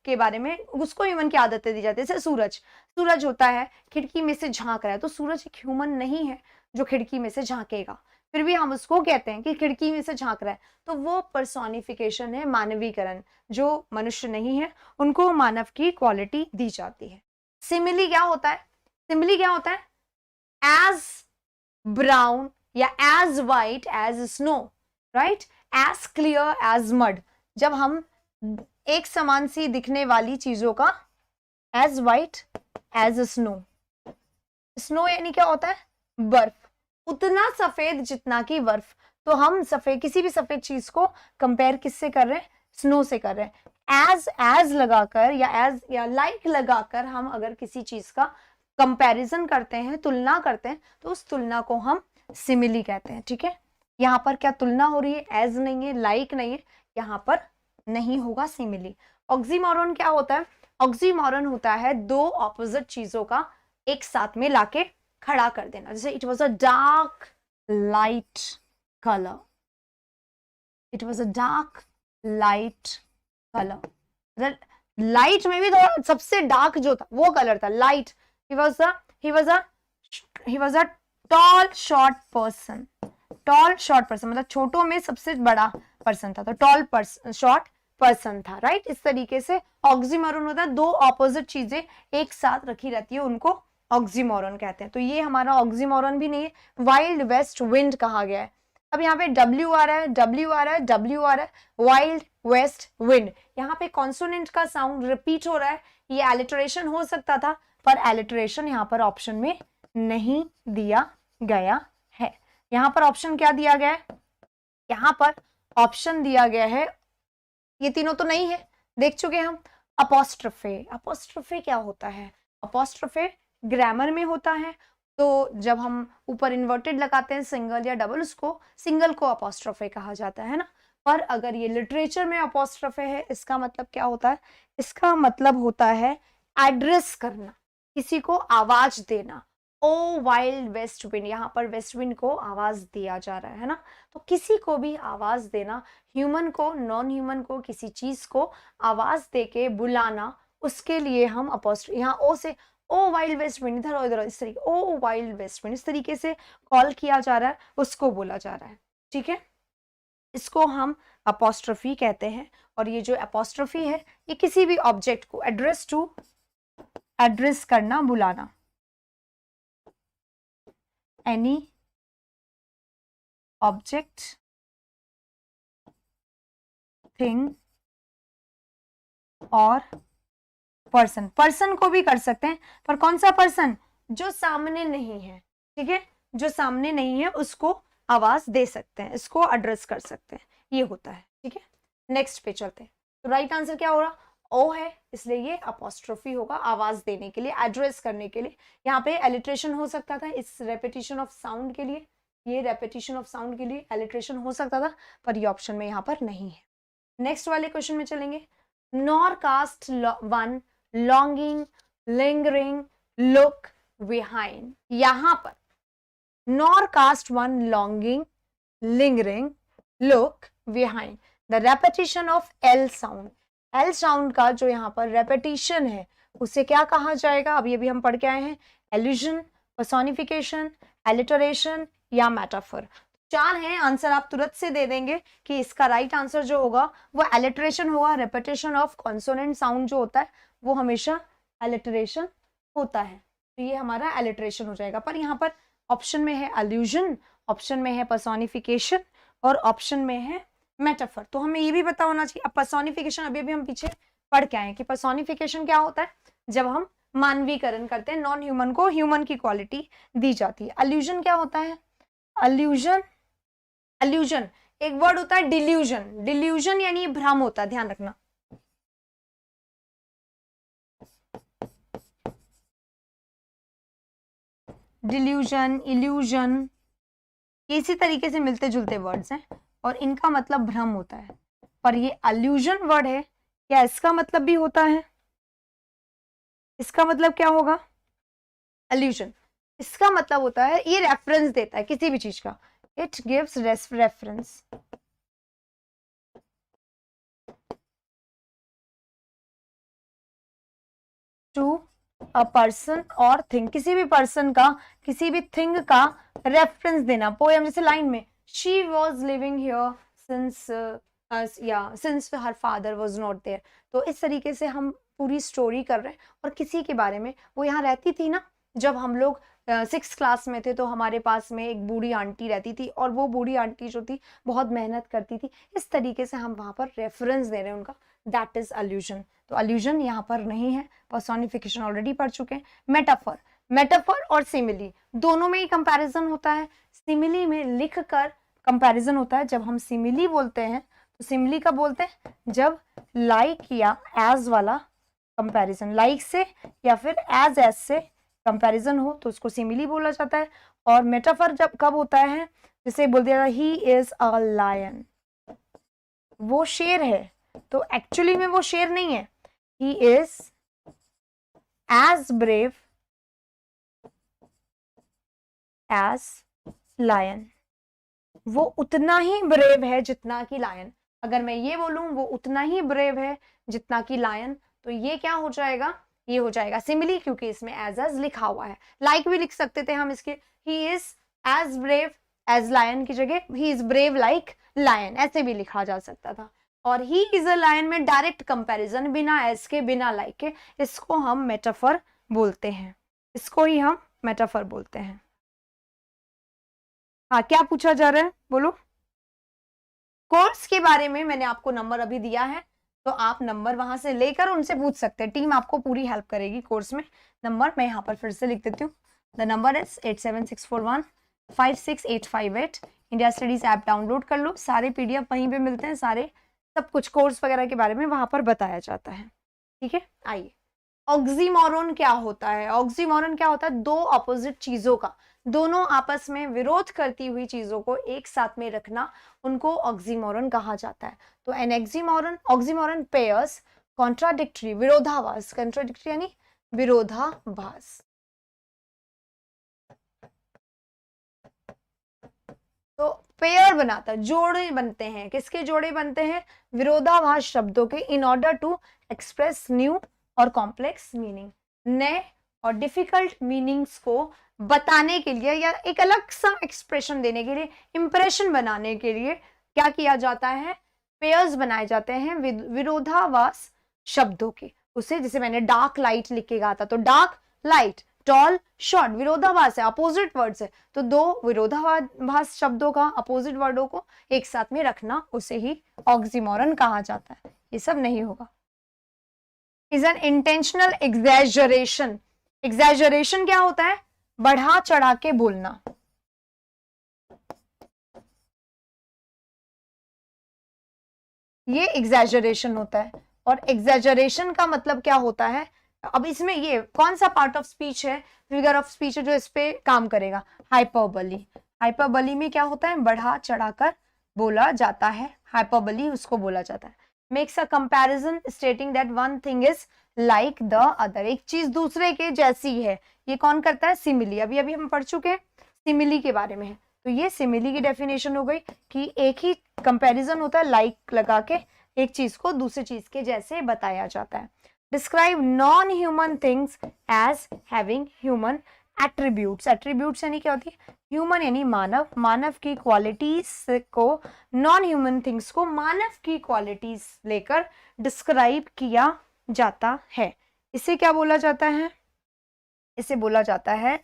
के बारे में, उसको ह्यूमन की आदतें दी जाती है। जैसे सूरज होता है, खिड़की में से झांक रहा है, तो सूरज एक ह्यूमन नहीं है जो खिड़की में से झांकेगा, फिर भी हम उसको कहते हैं कि खिड़की में से झांक रहा है, तो वो पर्सोनिफिकेशन है, मानवीकरण। जो मनुष्य नहीं है उनको मानव की क्वालिटी दी जाती है। सिमिली क्या होता है? सिमिली क्या होता है? एज ब्राउन या as white as snow, right, as clear as mud. जब हम एक समान सी दिखने वाली चीजों का, as white as snow, snow यानी क्या होता है? बर्फ, उतना सफेद जितना कि बर्फ। तो हम सफेद, किसी भी सफेद चीज को कंपेयर किससे कर रहे हैं? स्नो से कर रहे हैं। एज लगाकर या एज या लाइक लगाकर हम अगर किसी चीज का कंपैरिजन करते हैं, तुलना करते हैं, तो उस तुलना को हम सिमिली कहते हैं। ठीक है, यहाँ पर क्या तुलना हो रही है? एज नहीं है, लाइक नहीं है, यहाँ पर नहीं होगा सिमिली। ऑक्सीमोरन क्या होता है? ऑक्सीमोरन होता है दो ऑपोजिट चीजों का एक साथ में लाके खड़ा कर देना। जैसे it was a dark light colour, it was a dark light colour. Light में भी थोड़ा सबसे डार्क जो था वो कलर था light. he was a tall short person, tall short person मतलब छोटों में सबसे बड़ा पर्सन था, तो टॉल शॉर्ट पर्सन था, राइट। इस तरीके से ऑक्सीमोरन होता है, दो ऑपोजिट चीजें एक साथ रखी रहती है, उनको ऑक्सीमोरन कहते हैं। तो ये हमारा ऑक्सीमोरन भी नहीं है, वाइल्ड वेस्ट विंड कहा गया है। अब यहाँ पे W आ रहा है, W आ रहा है, W आ रहा है, वाइल्ड वेस्ट विंड। यहाँ पे कॉन्सोनेंट का साउंड रिपीट हो रहा है, ये एलिटरेशन हो सकता था, पर एलिटरेशन यहाँ पर ऑप्शन में नहीं दिया गया है। यहाँ पर ऑप्शन क्या दिया गया है? यहाँ पर ऑप्शन दिया गया है, ये तीनों तो नहीं है, देख चुके हम। अपोस्ट्रोफे, अपोस्ट्रोफे क्या होता है? अपोस्ट्रोफे ग्रामर में होता है, तो जब हम ऊपर इन्वर्टेड लगाते हैं सिंगल या डबल, उसको सिंगल को अपोस्ट्रोफे कहा जाता है ना। पर अगर ये लिटरेचर में अपोस्ट्रोफे है, इसका मतलब क्या होता है? इसका मतलब होता है एड्रेस करना, किसी को आवाज देना। ओ वाइल्ड वेस्ट विंड, यहाँ पर वेस्ट विंड को आवाज दिया जा रहा है ना, तो किसी को भी आवाज देना, ह्यूमन को, नॉन ह्यूमन को, किसी चीज को आवाज देके बुलाना, उसके लिए हम अपोस्ट्रोफी, यहाँ ओ से ओ वाइल्ड वेस्ट विंड, इधर इधर इस तरीके, ओ वाइल्ड वेस्ट विंड, इस तरीके से कॉल किया जा रहा है, उसको बोला जा रहा है। ठीक है, इसको हम अपोस्ट्रोफी कहते हैं। और ये जो अपोस्ट्रोफी है, ये किसी भी ऑब्जेक्ट को एड्रेस टू, एड्रेस करना, बुलाना, एनी ऑब्जेक्ट, थिंग और पर्सन। पर्सन को भी कर सकते हैं, पर कौन सा पर्सन? जो सामने नहीं है, ठीक है, जो सामने नहीं है उसको आवाज दे सकते हैं, इसको एड्रेस कर सकते हैं, ये होता है। ठीक है, नेक्स्ट पे चलते हैं। तो राइट आंसर क्या हो रहा? ओ है, इसलिए ये अपोस्ट्रोफी होगा, आवाज देने के लिए, एड्रेस करने के लिए। यहाँ पे एलिट्रेशन हो सकता था इस रेपिटेशन ऑफ साउंड के लिए, ये रेपिटेशन ऑफ साउंड के लिए एलिट्रेशन हो सकता था, पर ये ऑप्शन में यहाँ पर नहीं है। नेक्स्ट वाले क्वेश्चन में चलेंगे। Nor cast one longing, lingering, look, behind. यहाँ पर nor cast one longing, lingering, look, behind. The repetition of L sound, L sound का जो यहाँ पर रेपिटेशन है उसे क्या कहा जाएगा? अभी अभी हम पढ़ के आए हैं, एल्यूजन, पर्सोनिफिकेशन, एलिटरेशन या मेटाफर। चार हैं आंसर, आप तुरंत से दे देंगे कि इसका राइट आंसर जो होगा वो एलिटरेशन होगा। रेपिटेशन ऑफ कॉन्सोनेंट साउंड जो होता है वो हमेशा एलिटरेशन होता है, तो ये हमारा एलिटरेशन हो जाएगा। पर यहाँ पर ऑप्शन में है एल्यूजन, ऑप्शन में है पर्सोनिफिकेशन और ऑप्शन में है मेटाफर। तो हमें ये भी पता होना चाहिए। अब पर्सोनिफिकेशन अभी भी हम पीछे पढ़ के आए कि पर्सोनिफिकेशन क्या होता है? जब हम मानवीकरण करते हैं, नॉन ह्यूमन को ह्यूमन की क्वालिटी दी जाती है। एल्यूजन क्या होता है? एल्यूजन, एल्यूजन एक वर्ड होता है डिल्यूजन, डिल्यूजन यानी भ्रम होता है, ध्यान रखना। डिल्यूजन, इल्यूजन, इसी तरीके से मिलते जुलते वर्ड्स हैं और इनका मतलब भ्रम होता है। पर ये एल्यूजन वर्ड है, क्या इसका मतलब भी होता है? इसका मतलब क्या होगा? एल्यूजन इसका मतलब होता है ये रेफरेंस देता है किसी भी चीज का, it gives reference to a person और थिंग, किसी भी पर्सन का किसी भी थिंग का रेफरेंस देना। पोएम जैसे लाइन में she was living here since her father was not there, तो इस तरीके से हम पूरी स्टोरी कर रहे हैं और किसी के बारे में, वो यहाँ रहती थी ना, जब हम लोग 6th क्लास में थे तो हमारे पास में एक बूढ़ी आंटी रहती थी और वो बूढ़ी आंटी जो थी बहुत मेहनत करती थी। इस तरीके से हम वहां पर रेफरेंस दे रहे हैं उनका, दैट इज अल्यूजन। तो अल्यूजन यहाँ पर नहीं है, पर्सोनिफिकेशन ऑलरेडी पढ़ चुके हैं। मेटाफर, मेटाफर और सिमिली दोनों में ही कंपैरिजन होता है। सिमिली में लिख कर कंपैरिजन होता है। जब हम सिमिली बोलते हैं तो सिमिली कब बोलते हैं, जब लाइक या एज वाला कंपैरिजन, लाइक से या फिर एज से कंपैरिजन हो तो उसको सिमिली बोला जाता है। और मेटाफर जब कब होता है, जैसे बोल दिया ही इज अ लायन, वो शेर है, तो एक्चुअली में वो शेर नहीं है, he is as brave as lion, वो उतना ही ब्रेव है जितना कि लायन। अगर मैं ये बोलूं वो उतना ही ब्रेव है जितना कि लायन, तो ये क्या हो जाएगा, ये हो जाएगा सिमिली, क्योंकि इसमें एज लिखा हुआ है। लाइक भी लिख सकते थे हम इसके, he is as brave as lion की जगह he is brave like lion, ऐसे भी लिखा जा सकता था। और ही इज अ लायन में डायरेक्ट कंपैरिजन, बिना एज के बिना लाइक के, इसको हम मेटाफर बोलते हैं, इसको ही हम मेटाफर बोलते हैं। हाँ, क्या पूछा जा रहा है बोलो। कोर्स के बारे में मैंने आपको नंबर अभी दिया है, तो आप नंबर वहां से लेकर उनसे पूछ सकते हैं, टीम आपको पूरी हेल्प करेगी कोर्स में। नंबर मैं यहाँ पर फिर से लिख देती हूँ, the number is 8764156858। India studies app download कर लो, सारे पीडीएफ वहीं पे मिलते हैं, सारे सब कुछ कोर्स वगैरह के बारे में वहां पर बताया जाता है। ठीक है, आइए ऑक्सीमोरन क्या होता है। ऑक्सीमोरन क्या होता है, दो अपोजिट चीजों का, दोनों आपस में विरोध करती हुई चीजों को एक साथ में रखना, उनको ऑक्सीमोरन कहा जाता है। तो एन ऑक्सीमोरन पेयर्स कॉन्ट्राडिक्टरी, विरोधाभास, कॉन्ट्राडिक्टरी यानी विरोधाभास। तो पेयर बनाता है, जोड़े बनते हैं, किसके जोड़े बनते हैं, विरोधाभास शब्दों के, in order to express new और कॉम्प्लेक्स मीनिंग, नए और डिफिकल्ट मीनिंग्स को बताने के लिए या एक अलग सा एक्सप्रेशन देने के लिए, इंप्रेशन बनाने के लिए क्या किया जाता है, पेयर्स बनाए जाते हैं विरोधाभास शब्दों के। उसे जैसे मैंने डार्क लाइट लिख के कहा था, तो डार्क लाइट, टॉल शॉर्ट, विरोधाभास है, अपोजिट वर्ड्स है, तो दो विरोधाभास शब्दों का, अपोजिट वर्डों को एक साथ में रखना, उसे ही ऑक्सीमोरन कहा जाता है। ये सब नहीं होगा। Is an intentional exaggeration. Exaggeration क्या होता है, बढ़ा चढ़ा के बोलना। ये एग्जैजरेशन होता है। और एग्जैजरेशन का मतलब क्या होता है, अब इसमें ये कौन सा पार्ट ऑफ स्पीच है, फिगर ऑफ स्पीच है जो इस पे काम करेगा, हाइपरबली। हाइपरबली में क्या होता है, बढ़ा चढ़ाकर बोला जाता है, हाइपरबली उसको बोला जाता है। Makes a comparison stating that one thing is like the other, एक चीज दूसरे के जैसी है, ये कौन करता है, सिमिली। अभी अभी हम पढ़ चुके हैं सिमिली के बारे में, तो ये सिमिली की डेफिनेशन हो गई कि एक ही कंपैरिजन होता है, लाइक लगा के एक चीज को दूसरी चीज के जैसे बताया जाता है। Describe non human things as having human attributes. Attributes यानी क्या होती है, ह्यूमन यानी मानव, मानव की क्वालिटीज को, नॉन ह्यूमन थिंग्स को मानव की क्वालिटीज लेकर डिस्क्राइब किया जाता है। इसे क्या बोला जाता है, इसे बोला जाता है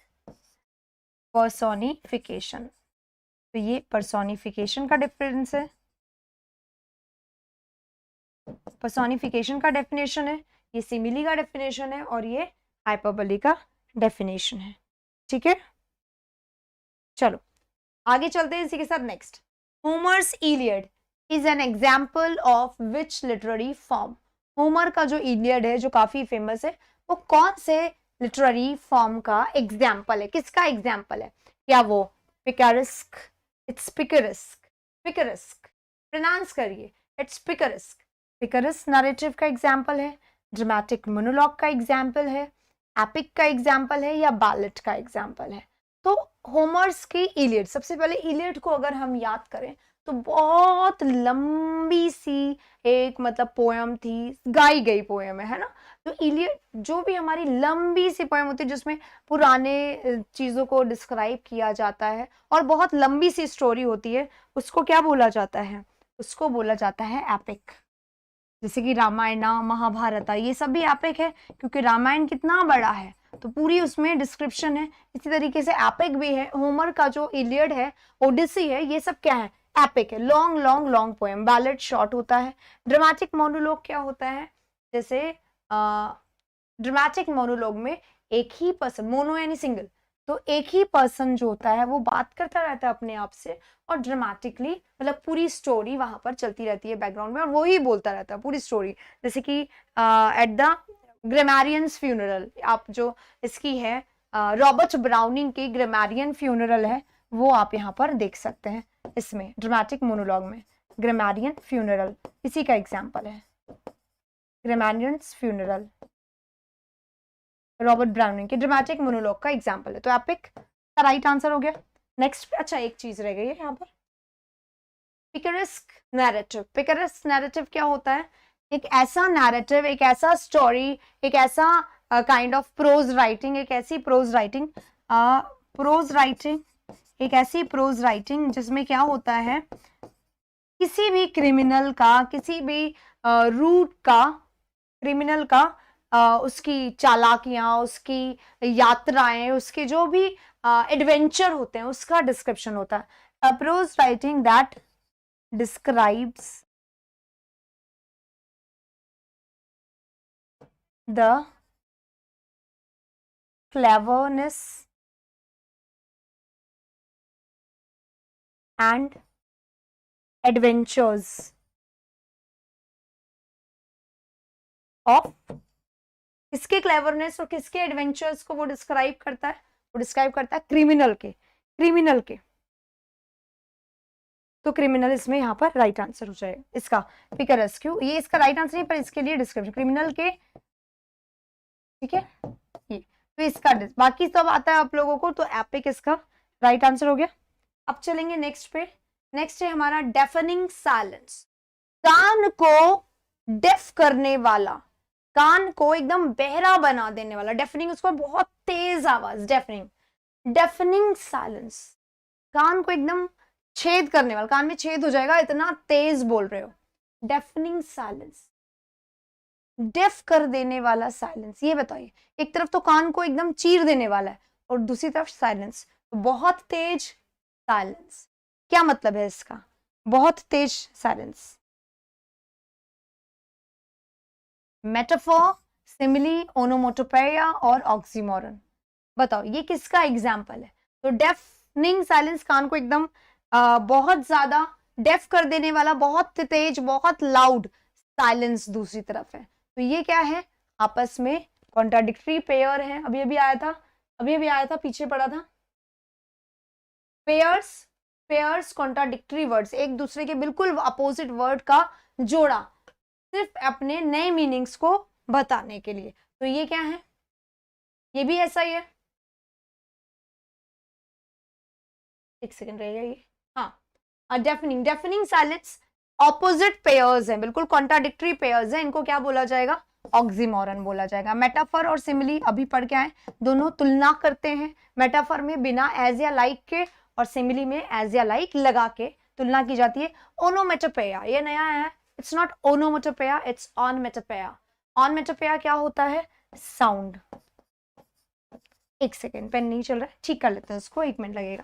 पर्सोनिफिकेशन। तो ये पर्सोनिफिकेशन का डिफरेंस है, पर्सोनिफिकेशन का डेफिनेशन है, ये सिमिली का डेफिनेशन है, और ये हाइपरबली का डेफिनेशन है। ठीक है, चलो आगे चलते हैं इसी के साथ। Next, होमर्स Iliad is an example of which literary form. Homer का जो इलियड है जो काफी फेमस है, वो कौन से लिटरेरी फॉर्म का एग्जाम्पल है, किसका एग्जाम्पल है, क्या वो पिकारिस्क, इट्स पिकारिस्क, पिकारिस्क प्रोनाउंस करिए, इट्स पिकारिस्क। पिकारिस्क नैरेटिव का एग्जाम्पल है, ड्रामेटिक मोनोलॉग का एग्जाम्पल है, एपिक का एग्जाम्पल है, या बैलेट का एग्जाम्पल है। तो होमर्स की इलियड, सबसे पहले इलियड को अगर हम याद करें तो बहुत लंबी सी एक मतलब पोयम थी, गाई गई पोयम है ना। तो इलियड जो भी हमारी लंबी सी पोयम होती है जिसमें पुराने चीजों को डिस्क्राइब किया जाता है और बहुत लंबी सी स्टोरी होती है, उसको क्या बोला जाता है? उसको बोला जाता है एपिक। जैसे कि रामायण, महाभारत, ये सब भी एपिक है क्योंकि रामायण कितना बड़ा है तो पूरी उसमें डिस्क्रिप्शन है। इसी तरीके से एपिक भी है। होमर का जो इलियड है, ओडिसी है, ये सब क्या है? एपिक है। Long long long poem. Ballot short होता है। ड्रामेटिक मोनोलॉग क्या होता है? जैसे ड्रामेटिक मोनोलॉग में एक ही पर्सन, मोनो यानी सिंगल, तो एक ही पर्सन जो होता है वो बात करता रहता है अपने आप से और ड्रामेटिकली मतलब पूरी स्टोरी वहां पर चलती रहती है बैकग्राउंड में और वो ही बोलता रहता है पूरी स्टोरी। जैसे कि एट द ग्रामेरियंस फ्यूनरल, आप जो इसकी है रॉबर्ट ब्राउनिंग की ग्रामेरियन फ्यूनरल है, वो आप यहाँ पर देख सकते हैं इसमें ड्रामेटिक मोनोलॉग में। ग्रामेरियन फ्यूनरल इसी का एग्जाम्पल है, ग्रामेरियंस फ्यूनरल रॉबर्ट ब्राउनिंग के ड्रामेटिक मोनोलॉग का एग्जाम्पल है। तो एपिक का राइट आंसर हो गया। नेक्स्ट, अच्छा एक चीज रह गई है यहाँ पर, पिकरेस्क नैरेटिव। पिकरेस्क नैरेटिव क्या होता है? एक ऐसा नैरेटिव, एक ऐसा स्टोरी, एक ऐसा काइंड ऑफ प्रोज राइटिंग, एक ऐसी प्रोज राइटिंग, प्रोज राइटिंग, एक ऐसी प्रोज राइटिंग जिसमें क्या होता है, किसी भी क्रिमिनल का, किसी भी रूट का, क्रिमिनल का उसकी चालाकियां, उसकी यात्राएं, उसके जो भी एडवेंचर होते हैं उसका डिस्क्रिप्शन होता है। Pros writing that describes the cleverness and adventures of, किसके क्लेवरनेस और किसके एडवेंचर्स को वो डिस्क्राइब करता है? वो डिस्क्राइब करता है क्रिमिनल के, क्रिमिनल के। तो क्रिमिनल इसमें यहाँ पर राइट आंसर हो जाएगा इसका। पिकरेस्क्यू ये इसका राइट आंसर नहीं पर इसके लिए डिस्क्रिप्शन क्रिमिनल के, ठीक है ये। तो इसका बाकी सब आता है आप लोगों को, तो एपिक इसका राइट आंसर हो गया। अब चलेंगे नेक्स्ट पे। नेक्स्ट है हमारा डेफनिंग साइलेंस। कान को डेफ करने वाला, कान को एकदम बहरा बना देने वाला, डेफनिंग उसको बहुत तेज आवाज, डेफनिंग। डेफनिंग साइलेंस, कान को एकदम छेद करने वाला, कान में छेद हो जाएगा इतना तेज बोल रहे हो। डेफनिंग साइलेंस, डेफ कर देने वाला साइलेंस। ये बताइए, एक तरफ तो कान को एकदम चीर देने वाला है और दूसरी तरफ साइलेंस, तो बहुत तेज साइलेंस। क्या मतलब है इसका? बहुत तेज साइलेंस। मेटाफोर, सिमिली, ओनोमोटोपेया और ऑक्सीमोरन। बताओ ये किसका एग्जाम्पल है? तो डेफनिंग साइलेंस, कान को एकदम बहुत ज्यादा डेफ कर देने वाला, बहुत तेज, बहुत लाउड साइलेंस दूसरी तरफ है। तो ये क्या है? आपस में कॉन्ट्राडिक्टरी पेयर है। अभी अभी आया था, अभी अभी आया था, पीछे पड़ा था। पेयर्स, पेयर्स कॉन्ट्राडिक्टरी वर्ड्स, एक दूसरे के बिल्कुल अपोजिट वर्ड का जोड़ा सिर्फ अपने नए मीनिंग्स को बताने के लिए। तो ये क्या है? ये भी ऐसा ही है। एक सेकंड रहेगा ये, हाँ। Deafening, deafening silence opposite pairs हैं, बिल्कुल कॉन्ट्राडिक्टरी पेयर्स हैं, इनको क्या बोला जाएगा? ऑक्सीमोरन बोला जाएगा। मेटाफर और सिमिली अभी पढ़ के आए, दोनों तुलना करते हैं। मेटाफर में बिना एज या लाइक के और सिमिली में एज या लाइक लगा के तुलना की जाती है। ओनोमेटोपेया ये नया है, इट्स नॉट ओनोमेटोपेया, इट्स ऑनमेटोपेया। ऑनमेटोपेया क्या होता है? साउंड। एक सेकेंड, पेन नहीं चल रहा है, ठीक कर लेते हैं इसको, 1 मिनट लगेगा।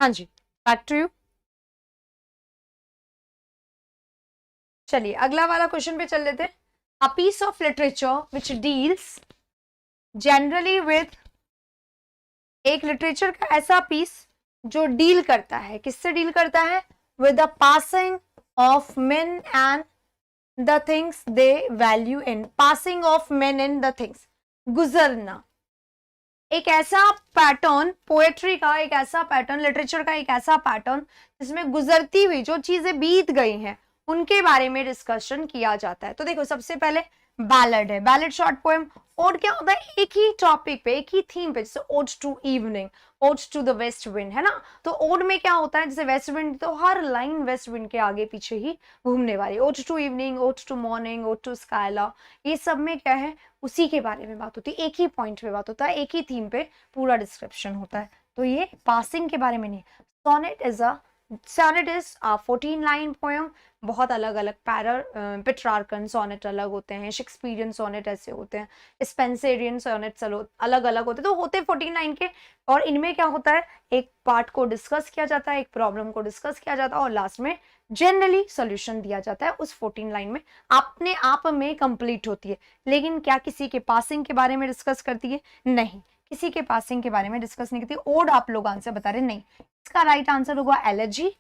हाँ जी, बैक टू यू। चलिए अगला वाला क्वेश्चन पे चल लेते हैं। A piece of literature which deals generally with, एक लिटरेचर का ऐसा पीस जो डील करता है, किससे डील करता है? With the passing of main and the things they value in, passing of main and the things, गुजरना। एक ऐसा पैटर्न पोएट्री का, एक ऐसा पैटर्न लिटरेचर का, एक ऐसा पैटर्न जिसमें गुजरती हुई जो चीजें बीत गई हैं उनके बारे में डिस्कशन किया जाता है। तो देखो सबसे पहले बैलेड है, बैलेड शॉर्ट पोएम। ओड क्या होता है? एक ही टॉपिक पे, एक ही थीम पे, जैसे ode to evening, ode to the west wind, है ना। तो ओड में क्या होता है, जैसे वेस्ट विंड, तो हर लाइन वेस्ट विंड के आगे पीछे ही घूमने वाली। Ode to evening, ode to morning, ode to Scylla, ये सब में क्या है, उसी के बारे में बात होती है, एक ही पॉइंट पे बात होता है, एक ही थीम पे पूरा डिस्क्रिप्शन होता है। तो ये पासिंग के बारे में नहीं। Sonnet is a, sonnet is 14 line poem. बहुत अलग अलग पेट्रार्कन सोनेट अलग होते हैं, शेक्सपियरियन सोनेट ऐसे होते हैं, स्पेंसरियन सोनेट अलग अलग होते हैं। तो होते 14 लाइन के, और इनमें क्या होता है, एक पार्ट को डिस्कस किया जाता है, एक प्रॉब्लम को डिस्कस किया जाता है, और लास्ट में जनरली सॉल्यूशन दिया जाता है उस 14 लाइन में, अपने आप में कंप्लीट होती है। लेकिन क्या किसी के पासिंग के बारे में डिस्कस करती है? नहीं, किसी के पासिंग के बारे में डिस्कस नहीं करती। ओड आप लोग आंसर बता रहे नहीं, इसका राइट आंसर होगा एलेजी।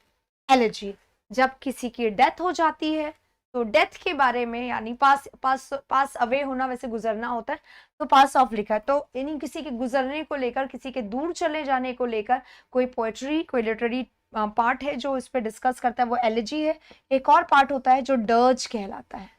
एलेजी जब किसी की डेथ हो जाती है तो डेथ के बारे में, यानी पास अवे होना, वैसे गुजरना होता है, तो पास ऑफ लिखा है। तो यानी किसी के गुजरने को लेकर, किसी के दूर चले जाने को लेकर कोई पोएट्री, कोई लिटरेरी पार्ट है जो इस पे डिस्कस करता है, वो एलेजी है। एक और पार्ट होता है जो डर्ज कहलाता है,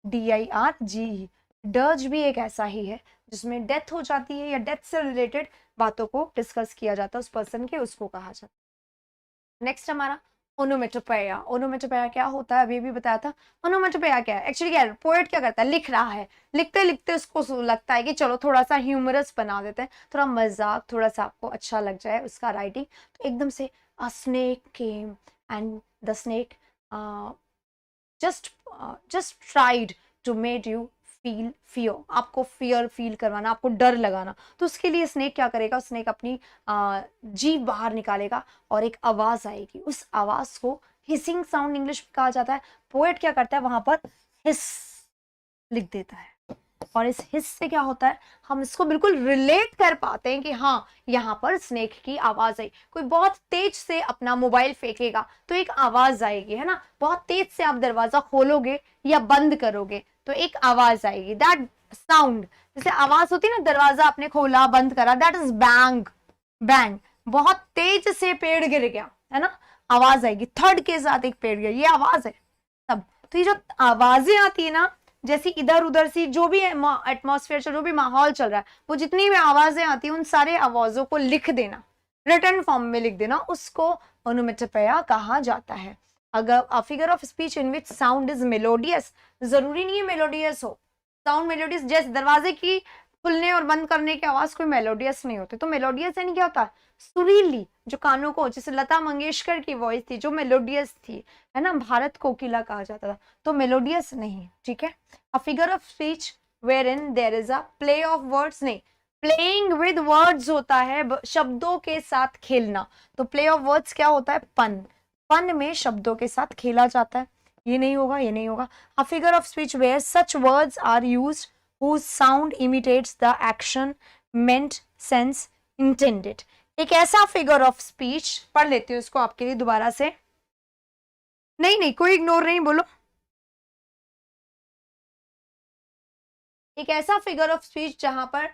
DIRGE। डर्ज भी एक ऐसा ही है जिसमें डेथ हो जाती है या डेथ से रिलेटेड बातों को डिस्कस किया जाता है उस पर्सन के, उसको कहा जाता है। नेक्स्ट हमारा ओनोमेटोपोइया। ओनोमेटोपोइया क्या होता है, अभी भी बताया था। ओनोमेटोपोइया क्या है? एक्चुअली क्या है, पोएट क्या करता है, लिख रहा है, लिखते लिखते उसको लगता है कि चलो थोड़ा सा ह्यूमरस बना देते हैं, थोड़ा मजाक, थोड़ा सा आपको अच्छा लग जाए उसका राइटिंग। तो एकदम से a snake came and the snake just tried to made you feel fear, आपको फियर फील करवाना, आपको डर लगाना। तो उसके लिए स्नेक क्या करेगा, स्नेक अपनी जीभ बाहर निकालेगा और एक आवाज आएगी, उस आवाज को हिसिंग साउंड इंग्लिश में कहा जाता है। पोएट क्या करता है, वहां पर हिस लिख देता है, और इस हिस से क्या होता है, हम इसको बिल्कुल रिलेट कर पाते हैं कि हाँ यहाँ पर स्नेक की आवाज आई। कोई बहुत तेज से अपना मोबाइल फेंकेगा तो एक आवाज आएगी, है ना। बहुत तेज से आप दरवाजा खोलोगे या बंद करोगे तो एक आवाज आएगी, दैट साउंड, जैसे आवाज होती है ना, दरवाजा आपने खोला बंद करा, दैट इज बैंग। बैंग, बहुत तेज से पेड़ गिर गया, है ना, आवाज आएगी। थर्ड के साथ एक पेड़ गिर, ये आवाज है तब। तो ये जो आवाजें आती है ना, जैसी इधर उधर सी जो भी एटमॉस्फेयर, जो भी माहौल चल रहा है, वो जितनी भी आवाजें आती है उन सारे आवाजों को लिख देना, रिटन फॉर्म में लिख देना, उसको ओनोमेटोपोइया कहा जाता है। अगर अ figure of speech in which sound is melodious, जरूरी नहीं है मेलोडियस हो, साउंड मेलोडियस, जैसे दरवाजे की खुलने और बंद करने की आवाज कोई मेलोडियस नहीं होती। तो मेलोडियस यानी क्या होता है, सुरीली, जो कानों को, जैसे लता मंगेशकर की वॉइस थी जो मेलोडियस थी, है ना, भारत कोकिला कहा जाता था, तो मेलोडियस नहीं, ठीक है। A figure of speech where in there is a play of words, नहीं, प्लेइंग विद वर्ड्स होता है, शब्दों के साथ खेलना। तो प्ले ऑफ वर्ड्स क्या होता है, पन, पन में शब्दों के साथ खेला जाता है। ये नहीं होगा, ये नहीं होगा। A figure of speech where such words are used whose sound imitates the action meant sense intended। एक ऐसा फिगर ऑफ स्पीच, पढ़ लेती हूँ इसको आपके लिए दोबारा से, नहीं नहीं कोई इग्नोर नहीं, बोलो। एक ऐसा फिगर ऑफ स्पीच जहां पर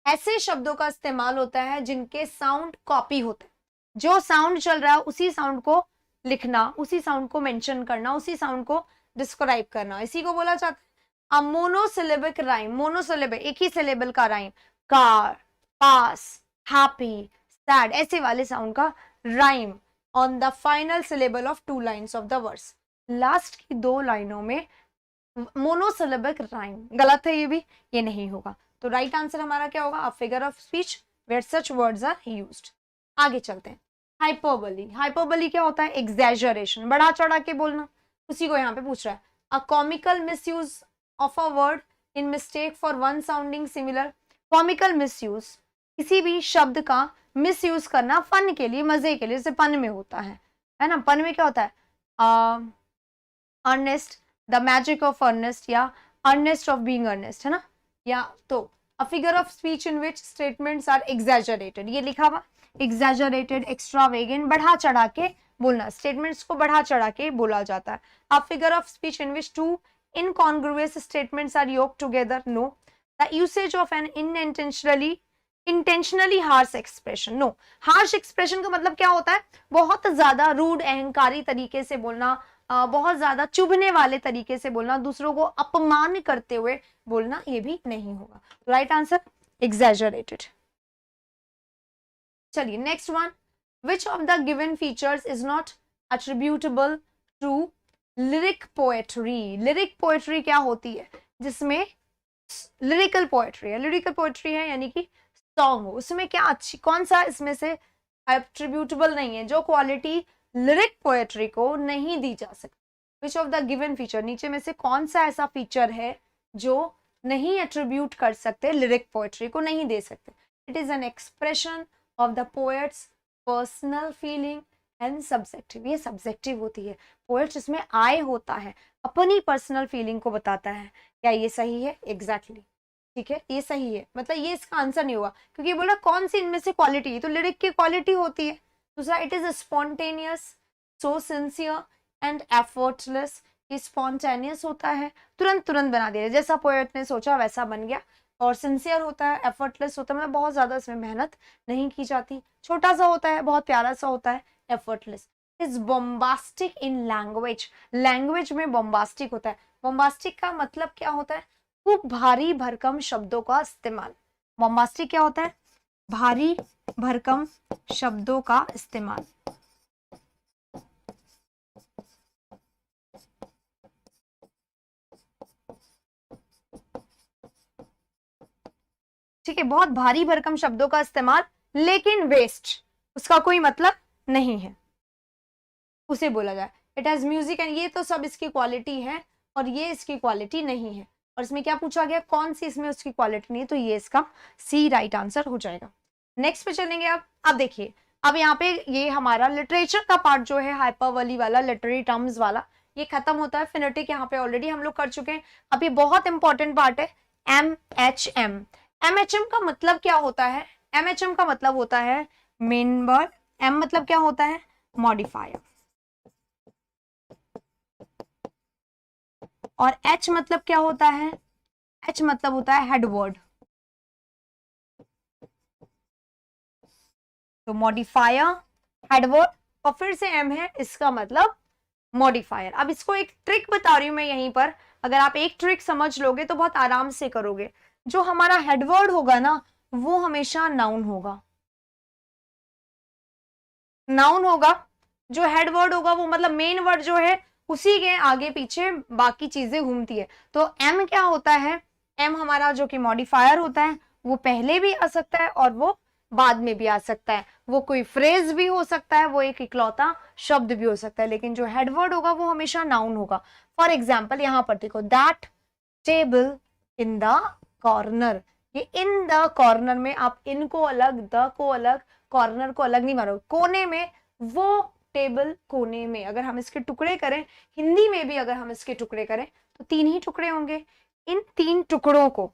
ऐसे शब्दों का इस्तेमाल होता है जिनके साउंड कॉपी होते हैं, जो साउंड चल रहा है उसी साउंड को लिखना, उसी साउंड को मेंशन करना, उसी साउंड को डिस्क्राइब करना, इसी को बोला जाता है अ मोनोसिलेबिक राइम। मोनोसिलेबिक, एक ही सिलेबल का rhyme, car, pass, happy, sad, ऐसे वाले साउंड का rhyme on the final syllable of 2 lines of the verse. Last की 2 लाइनों में मोनोसिलेबिक राइम, गलत है ये भी, ये नहीं होगा। तो राइट आंसर हमारा क्या होगा, a figure of speech where such words are used. आगे चलते हैं। हाइपरबोली। हाइपरबोली क्या होता है, एग्जैजरेशन, बढ़ा चढ़ा के बोलना, उसी को यहाँ पे पूछ रहा है। A comical misuse of a word in mistake for one sounding similar। Comical misuse, किसी भी शब्द का मिस यूज करना फन के लिए, मजे के लिए, जैसे पन में होता है ना। पन में क्या होता है, earnest, the magic of earnest, या अर्नेस्ट ऑफ बीइंग अर्नेस्ट, है ना। या तो a figure of speech in which statements are exaggerated, ये लिखा हुआ एग्जैजरेटेड, एक्स्ट्रावेगेंट, बढ़ा चढ़ा के बोलना, स्टेटमेंट्स को बढ़ा चढ़ा के बोला जाता है। A figure of speech in which two incongruous statements are yoked together, no. The usage of an intentionally harsh expression, no. harsh expression का मतलब क्या होता है, बहुत ज्यादा रूड, अहंकारी तरीके से बोलना, बहुत ज्यादा चुभने वाले तरीके से बोलना, दूसरों को अपमान करते हुए बोलना, ये भी नहीं होगा। Right answer exaggerated। चलिए next one, which of the given features is not attributable to lyric poetry. Lyric poetry क्या होती है, जिसमें लिरिकल पोएट्री है, लिरिकल पोएट्री है यानी कि सॉन्ग हो, उसमें क्या अच्छी, कौन सा इसमें से एट्रीब्यूटेबल नहीं है, जो क्वालिटी लिरिक पोएट्री को नहीं दी जा सकती। Which of the given feature, नीचे में से कौन सा ऐसा फीचर है जो नहीं एट्रीब्यूट कर सकते, लिरिक पोएट्री को नहीं दे सकते। It is an expression of the poets personal feeling and subjective, ये सब्जेक्टिव होती है। पोएट्स इसमें आय होता है, अपनी पर्सनल फीलिंग को बताता है। क्या ये सही है? एग्जैक्टली ठीक है, ये सही है, मतलब ये इसका आंसर नहीं होगा, क्योंकि बोला कौन सी इनमें से क्वालिटी है, तो लिरिक की क्वालिटी होती है। दूसरा, it is spontaneous, so sincere and effortless, ये स्पॉन्टेनियस होता है, तुरंत तुरंत बना दिया, जैसा पोएट ने सोचा वैसा बन गया। और सिंसियर होता है, एफर्टलेस होता है, मतलब बहुत ज्यादा इसमें मेहनत नहीं की जाती, छोटा सा होता है, बहुत प्यारा सा होता है, effortless. Is bombastic in language, language में बॉम्बास्टिक होता है। बॉम्बास्टिक का मतलब क्या होता है? खूब भारी भरकम शब्दों का इस्तेमाल। बॉम्बास्टिक क्या होता है? भारी भरकम शब्दों का इस्तेमाल। ठीक है, बहुत भारी भरकम शब्दों का इस्तेमाल, लेकिन वेस्ट, उसका कोई मतलब नहीं है, उसे बोला जाए। इट हैज म्यूजिक एंड, ये तो सब इसकी क्वालिटी है और ये इसकी क्वालिटी नहीं है। और इसमें क्या पूछा गया, कौन सी इसमें उसकी क्वालिटी नहीं है, तो ये इसका सी राइट आंसर हो जाएगा। नेक्स्ट पे चलेंगे। अब देखिए, अब यहाँ पे ये हमारा लिटरेचर का पार्ट जो है, हाइपरबोली वाला, लिटरेरी टर्म्स वाला, ये खत्म होता है। फिनेटिक यहाँ पे ऑलरेडी हम लोग कर चुके हैं। अब ये बहुत इंपॉर्टेंट पार्ट है, MHM। MHM का मतलब क्या होता है? MHM का मतलब होता है मेन वर्ड, M मतलब क्या होता है? मॉडिफायर, और H मतलब क्या होता है? H मतलब होता है हेड वर्ड। तो मॉडिफायर, हेड वर्ड, और फिर से M है, इसका मतलब मॉडिफायर। अब इसको एक ट्रिक बता रही हूं मैं यहीं पर, अगर आप एक ट्रिक समझ लोगे तो बहुत आराम से करोगे। जो हमारा हेडवर्ड होगा ना, वो हमेशा नाउन होगा, नाउन होगा। जो हेडवर्ड होगा वो मतलब मेन वर्ड जो है, उसी के आगे पीछे बाकी चीजें घूमती है। तो एम क्या होता है? एम हमारा जो कि मॉडिफायर होता है, वो पहले भी आ सकता है और वो बाद में भी आ सकता है। वो कोई फ्रेज भी हो सकता है, वो एक इकलौता शब्द भी हो सकता है, लेकिन जो हेडवर्ड होगा वो हमेशा नाउन होगा। फॉर एग्जाम्पल यहाँ पर देखो, that table in the corner, ये इन द कॉर्नर में आप इनको अलग, द को अलग, कॉर्नर को अलग नहीं मानो, कोने में, वो टेबल कोने में। अगर हम इसके टुकड़े करें, हिंदी में भी अगर हम इसके टुकड़े करें तो 3 ही टुकड़े होंगे। इन 3 टुकड़ों को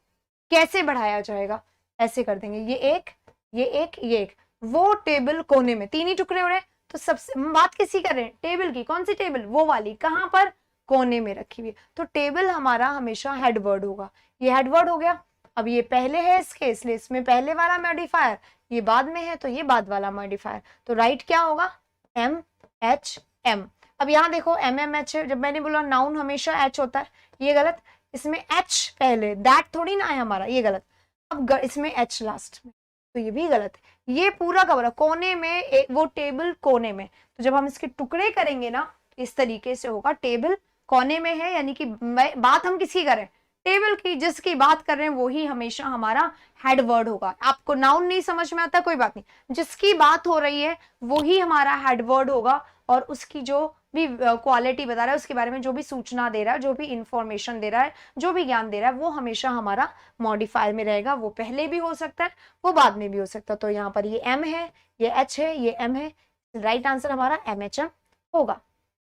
कैसे बढ़ाया जाएगा? ऐसे कर देंगे, ये एक, ये एक, ये एक, वो टेबल कोने में, 3 ही टुकड़े हो रहे हैं। तो सबसे बात किसी कर रहे हैं? टेबल की। कौन सी टेबल? वो वाली, कहां पर? कोने में रखी हुई। तो टेबल हमारा हमेशा हेडवर्ड होगा। ये हेडवर्ड हो गया। अब ये पहले है इसके, इसलिए इसमें पहले वाला मॉडिफायर, ये बाद में है तो ये बाद वाला मॉडिफायर। तो राइट क्या होगा? MHM। अब यहाँ देखो MMH है, जब मैंने बोला नाउन हमेशा H होता है, ये गलत। इसमें H पहले, दैट थोड़ी ना है हमारा, ये गलत। अब इसमें H लास्ट में, तो ये भी गलत है। ये पूरा का पूरा कोने में, वो टेबल कोने में। तो जब हम इसके टुकड़े करेंगे ना, इस तरीके से होगा, टेबल कोने में है, यानी कि बात हम किसकी करें? टेबल की। जिसकी बात कर रहे हैं वो ही हमेशा हमारा हेड वर्ड होगा। आपको नाउन नहीं समझ में आता, कोई बात नहीं, जिसकी बात हो रही है वो ही हमारा हेड वर्ड होगा, और उसकी जो भी क्वालिटी बता रहा है, उसके बारे में जो भी सूचना दे रहा है, जो भी इंफॉर्मेशन दे रहा है, जो भी ज्ञान दे रहा है, वो हमेशा हमारा मॉडिफायर में रहेगा। वो पहले भी हो सकता है, वो बाद में भी हो सकता है। तो यहाँ पर ये एम है, ये एच है, ये एम है, राइट आंसर हमारा MHM होगा।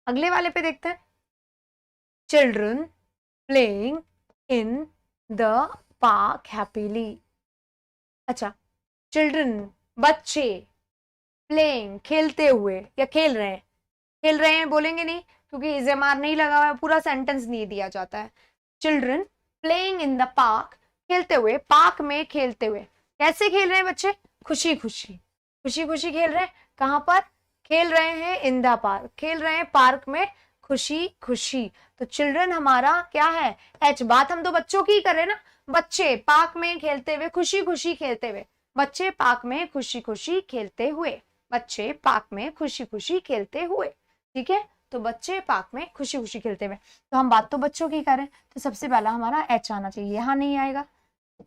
अगले वाले पे देखते हैं, children playing in the park happily. अच्छा, चिल्ड्रन बच्चे, प्लेइंग खेलते हुए या खेल रहे हैं बोलेंगे नहीं, क्योंकि इजेमार नहीं लगा हुआ है, पूरा सेंटेंस नहीं दिया जाता है। Children playing in the park, खेलते हुए, पार्क में खेलते हुए। कैसे खेल रहे हैं बच्चे? खुशी खुशी, खुशी खुशी खेल रहे हैं। कहां पर खेल रहे हैं? इन द पार्क, खेल रहे हैं पार्क में खुशी खुशी। तो चिल्ड्रन हमारा क्या है? एच। बात हम तो बच्चों की कर रहे हैं ना, बच्चे पार्क में खेलते हुए, खुशी खुशी खेलते हुए, बच्चे पार्क में खुशी खुशी खेलते हुए, बच्चे पार्क में खुशी खुशी खेलते हुए। ठीक है, तो बच्चे पार्क में खुशी खुशी खेलते हुए। तो हम बात तो बच्चों की करें, तो सबसे पहला हमारा एच आना चाहिए। यहाँ नहीं आएगा,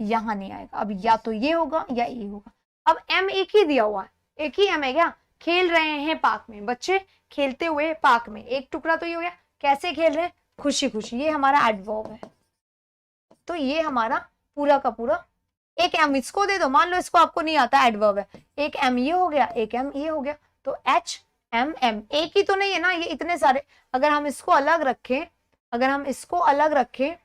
यहाँ नहीं आएगा। अब या तो ये होगा या ये होगा। अब एम एक ही दिया हुआ है, एक ही एम है क्या? खेल रहे हैं पार्क में, बच्चे खेलते हुए पार्क में, एक टुकड़ा तो ये हो गया। कैसे खेल रहे हैं? खुशी खुशी, ये हमारा एडवर्ब है। तो ये हमारा पूरा का पूरा एक एम इसको दे दो, मान लो इसको आपको नहीं आता, एडवर्ब है, एक एम ये हो गया, एक एम ये हो गया। तो एच एम एम एक ही तो नहीं है ना, ये इतने सारे। अगर हम इसको अलग रखें, अगर हम इसको अलग रखें,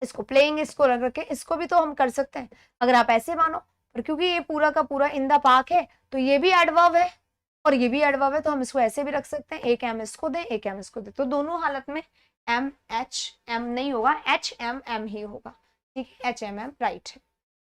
इसको प्लेइंग इसको अलग रखें, इसको भी तो हम कर सकते हैं अगर आप ऐसे मानो। पर क्योंकि ये पूरा का पूरा इन द पार्क है, तो ये भी एडवर्ब है और ये भी एडवर्ब है, तो हम इसको ऐसे भी रख सकते हैं, एक एम इसको दे, एक एम इसको दे। तो दोनों हालत में एम एच एम नहीं होगा, एच एम एम ही होगा। ठीक है, एच एम एम राइट है।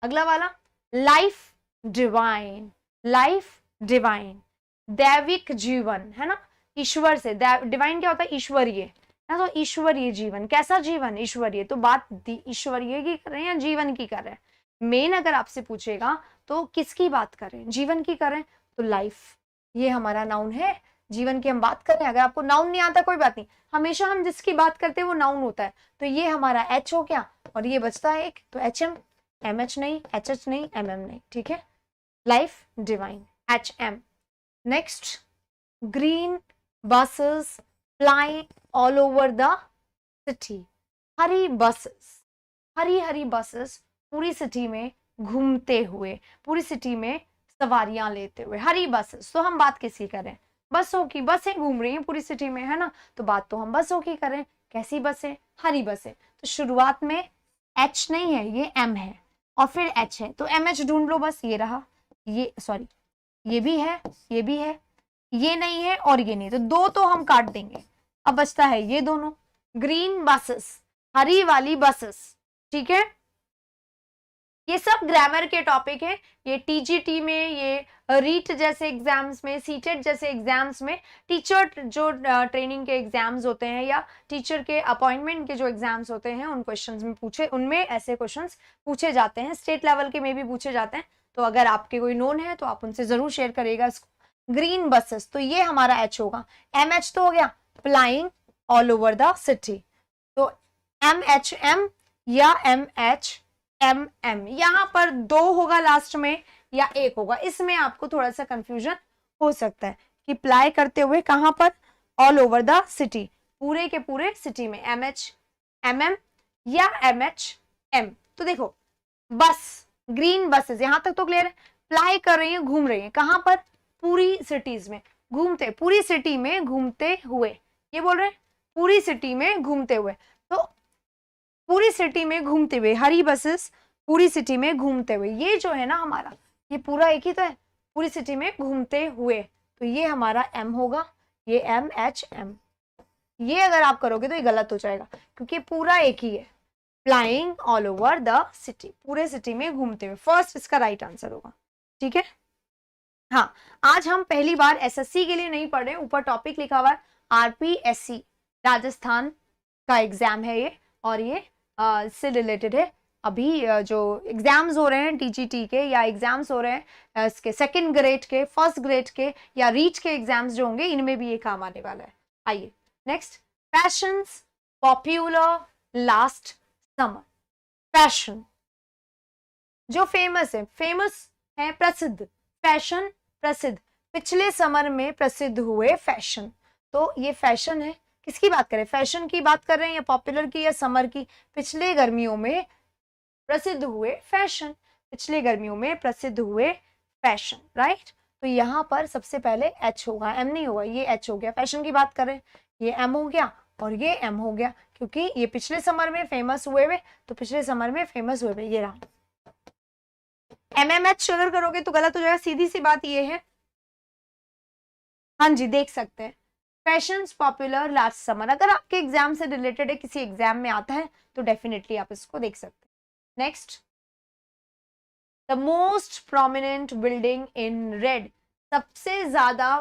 अगला वाला, लाइफ डिवाइन, लाइफ डिवाइन, दैविक जीवन है ना, ईश्वर से। डिवाइन क्या होता है? ईश्वरीय ना, तो ईश्वरीय जीवन। कैसा जीवन? ईश्वरीय। तो बात ईश्वरीय की कर रहे हैं या जीवन की कर रहे हैं? मेन अगर आपसे पूछेगा तो किसकी बात करें? जीवन की करें, तो लाइफ ये हमारा नाउन है, जीवन की हम बात करें। अगर आपको नाउन नहीं आता कोई बात नहीं, हमेशा हम जिसकी बात करते हैं वो नाउन होता है। तो ये हमारा एच हो गया और ये बचता है एक, तो एच एम, एम एच नहीं, एच एच नहीं, एम एम नहीं। ठीक है, life divine, H M. Next, green buses fly all over the city, हरी बसेस, हरी हरी बसेस पूरी सिटी में घूमते हुए, पूरी सिटी में सवारियां लेते हुए, हरी बसेस। तो हम बात किसकी करें? बसों की, बसें घूम रही हैं पूरी सिटी में, है ना, तो बात तो हम बसों की करें। कैसी बसें? हरी बसें। तो शुरुआत में एच नहीं है, ये एम है और फिर एच है, तो एम एच ढूंढ लो बस। ये रहा, ये सॉरी, ये भी है, ये भी है, ये नहीं है और ये नहीं, तो दो तो हम काट देंगे। अब बचता है ये दोनों, ग्रीन बसेस, हरी वाली बसेस। ठीक है, ये सब ग्रामर के टॉपिक है। ये टीजीटी में, ये रीट जैसे एग्जाम्स में, सीटेट जैसे एग्जाम्स में, टीचर जो ट्रेनिंग के एग्जाम्स होते हैं या टीचर के अपॉइंटमेंट के जो एग्जाम्स होते हैं, उन क्वेश्चंस में पूछे, उनमें ऐसे क्वेश्चंस पूछे जाते हैं। स्टेट लेवल के में भी पूछे जाते हैं। तो अगर आपके कोई नोन है तो आप उनसे जरूर शेयर करिएगा इसको। ग्रीन बसेस, तो ये हमारा एच होगा। एम एच तो हो गया flying all over the city, तो एम एच एम या एम एच एम एम, यहां पर दो होगा लास्ट में या एक होगा, इसमें आपको थोड़ा सा कंफ्यूजन हो सकता है कि प्लाई करते हुए कहां पर? ऑल ओवर द सिटी, पूरे के पूरे सिटी में, एम एच एम एम या एम एच एम। तो देखो, बस, ग्रीन बसेस, यहां तक तो क्लियर है। प्लाई कर रही है, घूम रही है, कहां पर? पूरी सिटीज में घूमते, पूरी सिटी में घूमते हुए, ये बोल रहे हैं पूरी सिटी में घूमते हुए। तो पूरी सिटी में घूमते हुए, हरी बसेस पूरी सिटी में घूमते हुए, ये जो है ना हमारा, ये पूरा एक ही तो है, पूरी सिटी में घूमते हुए, तो ये हमारा एम होगा, ये एम एच एम। ये अगर आप करोगे तो ये गलत हो जाएगा, क्योंकि पूरा एक ही है, flying all over the city, पूरे सिटी में घूमते हुए, फर्स्ट इसका राइट आंसर होगा। ठीक है, हाँ, आज हम पहली बार एसएससी के लिए नहीं पढ़ रहे, ऊपर टॉपिक लिखा हुआ है आरपीएससी, राजस्थान का एग्जाम है ये, और ये से रिलेटेड है। अभी जो एग्जाम्स हो रहे हैं टीजीटी के, या एग्जाम्स हो रहे हैं इसके सेकंड ग्रेड के, फर्स्ट ग्रेड के, या रीच के एग्जाम्स जो होंगे, इनमें भी ये काम आने वाला है। आइए next, fashions popular last summer. Fashion जो फेमस है, फेमस है, प्रसिद्ध, फैशन प्रसिद्ध, पिछले समर में प्रसिद्ध हुए फैशन। तो ये फैशन है। किसकी बात करें, फैशन की बात कर रहे हैं या पॉपुलर की या समर की? पिछले गर्मियों में प्रसिद्ध हुए फैशन, पिछले गर्मियों में प्रसिद्ध हुए फैशन, राइट। तो यहाँ पर सबसे पहले एच होगा, एम नहीं होगा, ये एच हो गया। फैशन की बात करें, ये एम हो गया और ये एम हो गया, क्योंकि ये पिछले समर में फेमस हुए हुए, तो पिछले समर में फेमस हुए हुए ये रहा। एम एम एच अगर करोगे तो गलत हो जाएगा, सीधी सी बात ये है। हाँ जी, देख सकते हैं फैशंस पॉपुलर लास्ट समर, अगर आपके एग्जाम से रिलेटेड है, किसी एग्जाम में आता है तो डेफिनेटली आप इसको देख सकते हैं। Next, the most prominent building in red, सबसे ज्यादा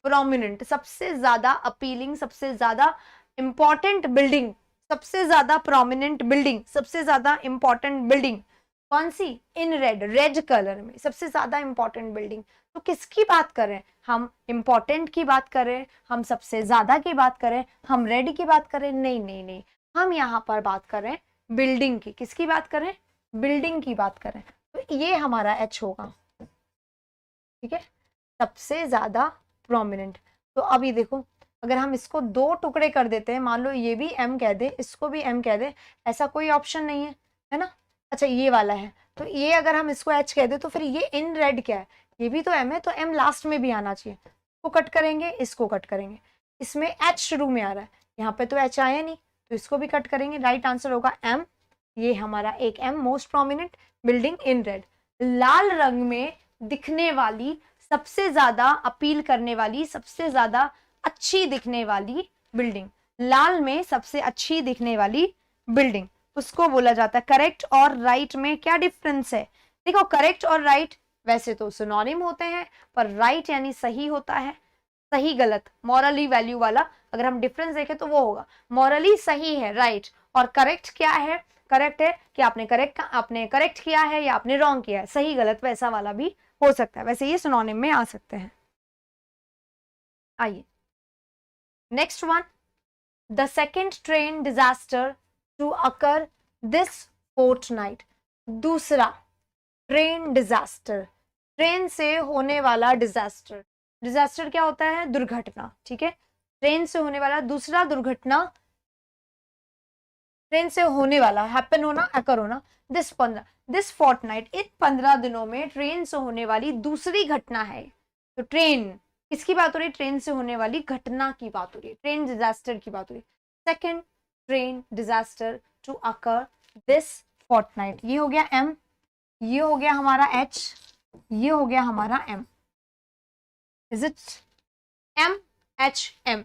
प्रोमिनेंट, सबसे ज्यादा अपीलिंग, सबसे ज्यादा इंपॉर्टेंट बिल्डिंग, सबसे ज्यादा प्रोमिनेंट बिल्डिंग, सबसे ज्यादा इंपॉर्टेंट बिल्डिंग कौन सी? इन रेड, रेड कलर में सबसे ज्यादा इंपॉर्टेंट बिल्डिंग। तो किसकी बात करें हम? इंपॉर्टेंट की बात करें, हम सबसे ज्यादा की बात करें, हम रेड की बात करें? नहीं नहीं नहीं, हम यहाँ पर बात करें बिल्डिंग की। किसकी बात करें? बिल्डिंग की बात करें, तो ये हमारा एच होगा, ठीक है, सबसे ज्यादा प्रोमिनेंट। तो अभी देखो, अगर हम इसको दो टुकड़े कर देते हैं, मान लो ये भी एम कह दे, इसको भी एम कह दे, ऐसा कोई ऑप्शन नहीं है ना। अच्छा ये वाला है, तो ये अगर हम इसको एच कह दे तो फिर ये इन रेड क्या है? ये भी तो एम है, तो एम लास्ट में भी आना चाहिए। इसको कट करेंगे, इसको कट करेंगे, इसमें एच शुरू में आ रहा है, यहाँ पे तो एच आया नहीं, तो इसको भी कट करेंगे, राइट आंसर होगा एम। ये हमारा एक um, most prominent building in red. लाल रंग में दिखने वाली, सबसे ज्यादा अपील करने वाली, सबसे ज्यादा अच्छी दिखने वाली बिल्डिंग, लाल में सबसे अच्छी दिखने वाली बिल्डिंग, उसको बोला जाता है। करेक्ट और राइट में क्या डिफरेंस है? देखो, करेक्ट और राइट वैसे तो सिनोनिम होते हैं, पर राइट यानी सही होता है, सही गलत, मॉरली वैल्यू वाला। अगर हम डिफरेंस देखें तो वो होगा मॉरली सही है राइट, और करेक्ट क्या है? करेक्ट है कि आपने करेक्ट किया है या आपने रॉन्ग किया है, सही गलत वैसा वाला भी हो सकता है। वैसे ये सिनोनिम में आ सकते हैं। आइए next one, the second train disaster to occur this fortnight, दूसरा ट्रेन डिजास्टर, ट्रेन से होने वाला डिजास्टर। डिजास्टर क्या होता है? दुर्घटना, ठीक है। ट्रेन से होने वाला दूसरा दुर्घटना, ट्रेन से होने वाला, हैपन होना, अकर होना, दिस फोर्टनाइट, इन 15 दिनों में ट्रेन से होने वाली दूसरी घटना है। तो ट्रेन, किसकी बात हो रही है? ट्रेन से होने वाली घटना की बात हो रही है, ट्रेन डिजास्टर की बात हो रही है। Second train disaster to occur this fortnight, ये हो गया एम, ये हो गया हमारा एच, ये हो गया हमारा M. Is it M H M?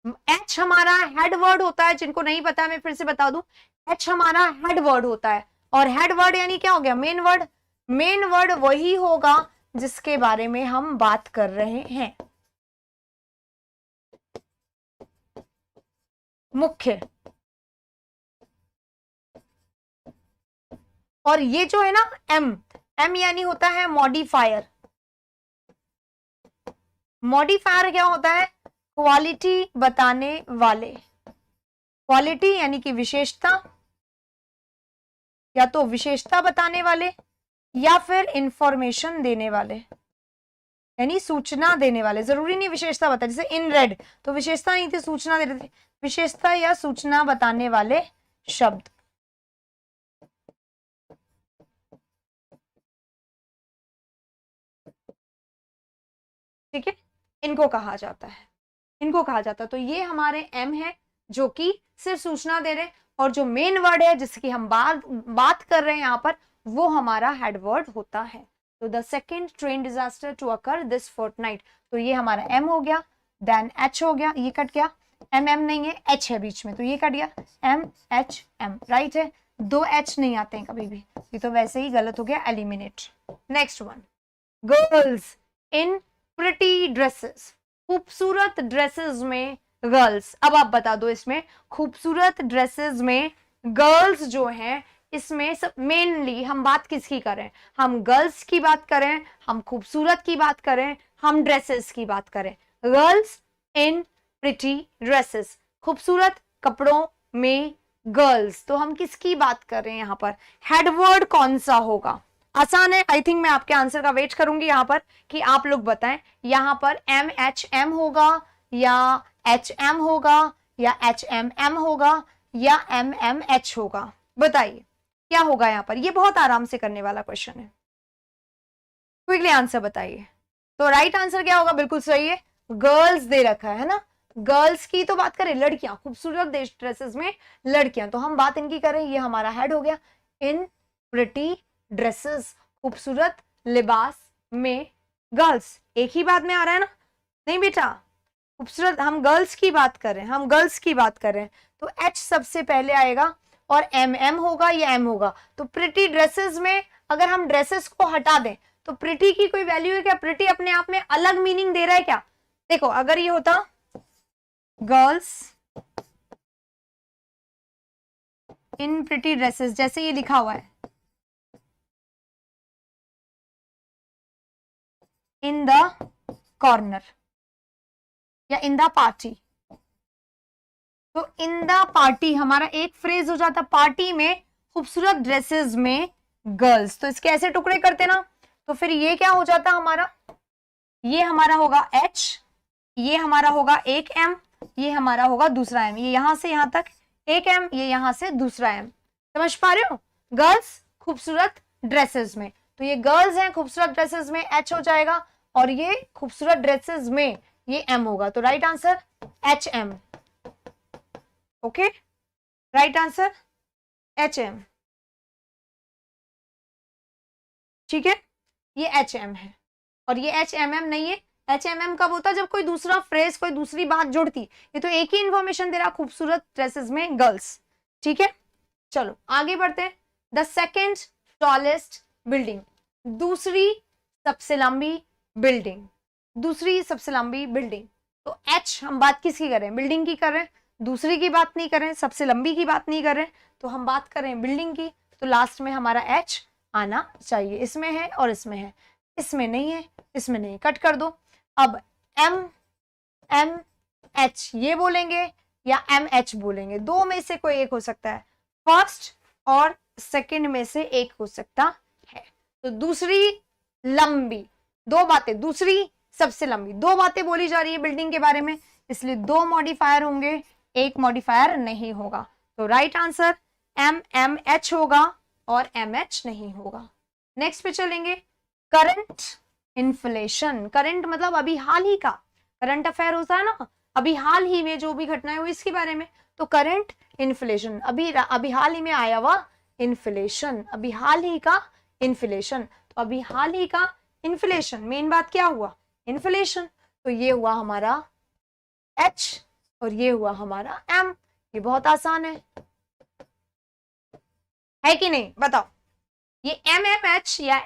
H हमारा हेड वर्ड होता है, जिनको नहीं पता मैं फिर से बता दूं, एच हमारा हेड वर्ड होता है, और हेड वर्ड यानी क्या हो गया? Main word. मेन वर्ड वही होगा जिसके बारे में हम बात कर रहे हैं, मुख्य। और ये जो है ना एम, एम यानी होता है मॉडिफायर। मॉडिफायर क्या होता है? क्वालिटी बताने वाले, क्वालिटी यानी कि विशेषता, या तो विशेषता बताने वाले या फिर इंफॉर्मेशन देने वाले, यानी सूचना देने वाले। जरूरी नहीं विशेषता बता, जैसे इन रेड तो विशेषता नहीं थी, सूचना दे रहे थे, विशेषता या सूचना बताने वाले शब्द। ठीक है, इनको कहा जाता है, इनको कहा जाता है। तो ये हमारे एम है जो कि सिर्फ सूचना दे रहे, और जो मेन वर्ड है जिसकी हम बात कर रहे हैं यहाँ पर, वो हमारा हेड वर्ड होता है। तो the second train disaster to occur this fortnight, तो ये हमारा एम हो गया, देन एच हो गया, ये कट गया, एम एम नहीं है, एच है बीच में, तो ये कट गया, एम एच एम, राइट है। दो एच नहीं आते हैं कभी भी, ये तो वैसे ही गलत हो गया, eliminate. Next one, girls in pretty dresses, खूबसूरत ड्रेसेस में गर्ल्स। अब आप बता दो, इसमें खूबसूरत ड्रेसेस में गर्ल्स जो हैं, इसमें सब मेनली हम बात किसकी करें? हम गर्ल्स की बात करें, हम खूबसूरत की बात करें, हम ड्रेसेस की बात करें। गर्ल्स इन प्रिटी ड्रेसेस, खूबसूरत कपड़ों में गर्ल्स, तो हम किसकी बात कर रहे हैं यहाँ पर? हेडवर्ड कौन सा होगा? आसान है, आई थिंक मैं आपके आंसर का वेट करूंगी यहाँ पर कि आप लोग बताएं, यहाँ पर एम एच एम होगा या HM होगा या HMM होगा या MMH होगा? बताइए क्या होगा यहाँ पर? ये बहुत आराम से करने वाला क्वेश्चन है, क्विकली आंसर बताइए। तो राइट आंसर क्या होगा? बिल्कुल सही है, गर्ल्स दे रखा है ना। गर्ल्स की तो बात करें, लड़कियां खूबसूरत ड्रेसेस में लड़कियां, तो हम बात इनकी करें, ये हमारा हेड हो गया, इन प्रिटी ड्रेसेस, खूबसूरत लिबास में गर्ल्स। एक ही बात में आ रहा है ना? नहीं बेटा, खूबसूरत, हम गर्ल्स की बात कर रहे हैं, हम गर्ल्स की बात कर रहे हैं, तो H सबसे पहले आएगा और MM होगा या M होगा। तो प्रिटी ड्रेसेस में अगर हम ड्रेसेस को हटा दें तो प्रिटी की कोई वैल्यू है क्या? प्रिटी अपने आप में अलग मीनिंग दे रहा है क्या? देखो, अगर ये होता गर्ल्स इन प्रिटी ड्रेसेस, जैसे ये लिखा हुआ है इन द कॉर्नर या इन द पार्टी, तो इन द पार्टी हमारा एक फ्रेज हो जाता, पार्टी में खूबसूरत ड्रेसेस में गर्ल्स। तो इसके ऐसे टुकड़े करते ना, तो फिर ये क्या हो जाता हमारा? ये हमारा होगा H, ये हमारा होगा एक M, ये हमारा होगा दूसरा M, ये यहां से यहां तक एक M, ये यहां से दूसरा M। समझ पा रहे हो? गर्ल्स खूबसूरत ड्रेसेस में, तो ये गर्ल्स हैं खूबसूरत ड्रेसेस में, H हो जाएगा, और ये खूबसूरत ड्रेसेस में ये M होगा। तो right answer HM। Okay, right answer HM। ठीक है, ये HM है और ये HMM नहीं है। HMM कब होता है? जब कोई दूसरा फ्रेज, कोई दूसरी बात जुड़ती। ये तो एक ही इंफॉर्मेशन दे रहा, खूबसूरत ड्रेसेस में गर्ल्स। ठीक है, चलो आगे बढ़ते हैं। द सेकेंड टॉलेस्ट बिल्डिंग, दूसरी सबसे लंबी बिल्डिंग, दूसरी सबसे लंबी बिल्डिंग। तो H हम बात किसकी कर रहे हैं? बिल्डिंग की कर रहे हैं, दूसरी की बात नहीं कर रहे हैं, सबसे लंबी की बात नहीं कर रहे हैं, तो हम बात कर रहे हैं बिल्डिंग की। तो लास्ट में हमारा H आना चाहिए, इसमें है और इसमें है, इसमें नहीं है, इसमें नहीं, कट कर दो। अब MMH ये बोलेंगे या MH बोलेंगे, दो में से कोई एक हो सकता है, फर्स्ट और सेकंड में से एक हो सकता है। तो दूसरी लंबी, दो बातें, दूसरी सबसे लंबी, दो बातें बोली जा रही है बिल्डिंग के बारे में, इसलिए दो मॉडिफायर होंगे, एक मॉडिफायर नहीं होगा। तो राइट आंसर MMH होगा और MH नहीं होगा। नेक्स्ट पे चलेंगे, करंट इन्फ्लेशन। करंट मतलब अभी हाल ही का, करंट अफेयर होता है ना, अभी हाल ही में जो भी घटनाएं हुई इसके बारे में। तो करंट इन्फ्लेशन, अभी हाल ही में आया हुआ इन्फ्लेशन, अभी हाल ही का इन्फ्लेशन। तो अभी हाल ही का इन्फ्लेशन, मेन बात क्या हुआ? इन्फ्लेशन। तो ये हुआ हमारा H और ये हुआ हमारा M। ये बहुत आसान है कि नहीं? बताओ, ये MMH या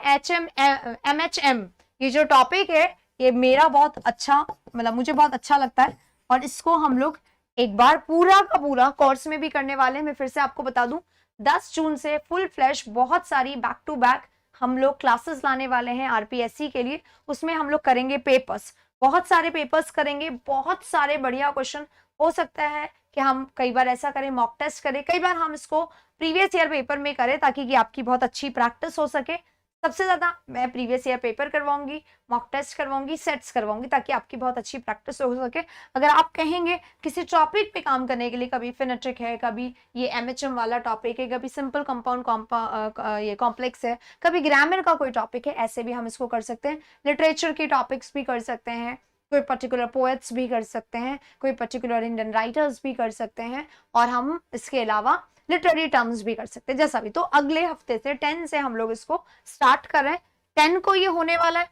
MHM, ये जो टॉपिक है ये मेरा बहुत अच्छा, मतलब मुझे बहुत अच्छा लगता है, और इसको हम लोग एक बार पूरा का पूरा कोर्स में भी करने वाले हैं। मैं फिर से आपको बता दूं, 10 जून से फुल फ्लैश बहुत सारी बैक टू बैक हम लोग क्लासेस लाने वाले हैं आरपीएससी के लिए। उसमें हम लोग करेंगे पेपर्स, बहुत सारे पेपर्स करेंगे, बहुत सारे बढ़िया क्वेश्चन। हो सकता है कि हम कई बार ऐसा करें, मॉक टेस्ट करें, कई बार हम इसको प्रीवियस ईयर पेपर में करें, ताकि कि आपकी बहुत अच्छी प्रैक्टिस हो सके। सबसे ज्यादा मैं प्रीवियस ईयर पेपर करवाऊंगी, मॉक टेस्ट करवाऊंगी, सेट्स करवाऊंगी, ताकि आपकी बहुत अच्छी प्रैक्टिस हो सके। अगर आप कहेंगे किसी टॉपिक पे काम करने के लिए, कभी फिनेट्रिक है, कभी ये एमएचएम वाला टॉपिक है, कभी सिंपल कंपाउंड ये कॉम्प्लेक्स है, कभी ग्रामर का कोई टॉपिक है, ऐसे भी हम इसको कर सकते हैं। लिटरेचर के टॉपिक्स भी कर सकते हैं, कोई पर्टिकुलर पोएट्स भी कर सकते हैं, कोई पर्टिकुलर इंडियन राइटर्स भी कर सकते हैं, और हम इसके अलावा लिटरेरी टर्म्स भी कर सकते हैं, जैसा भी। तो अगले हफ्ते से 10 से हम लोग इसको स्टार्ट कर रहे हैं। 10 को ये होने वाला है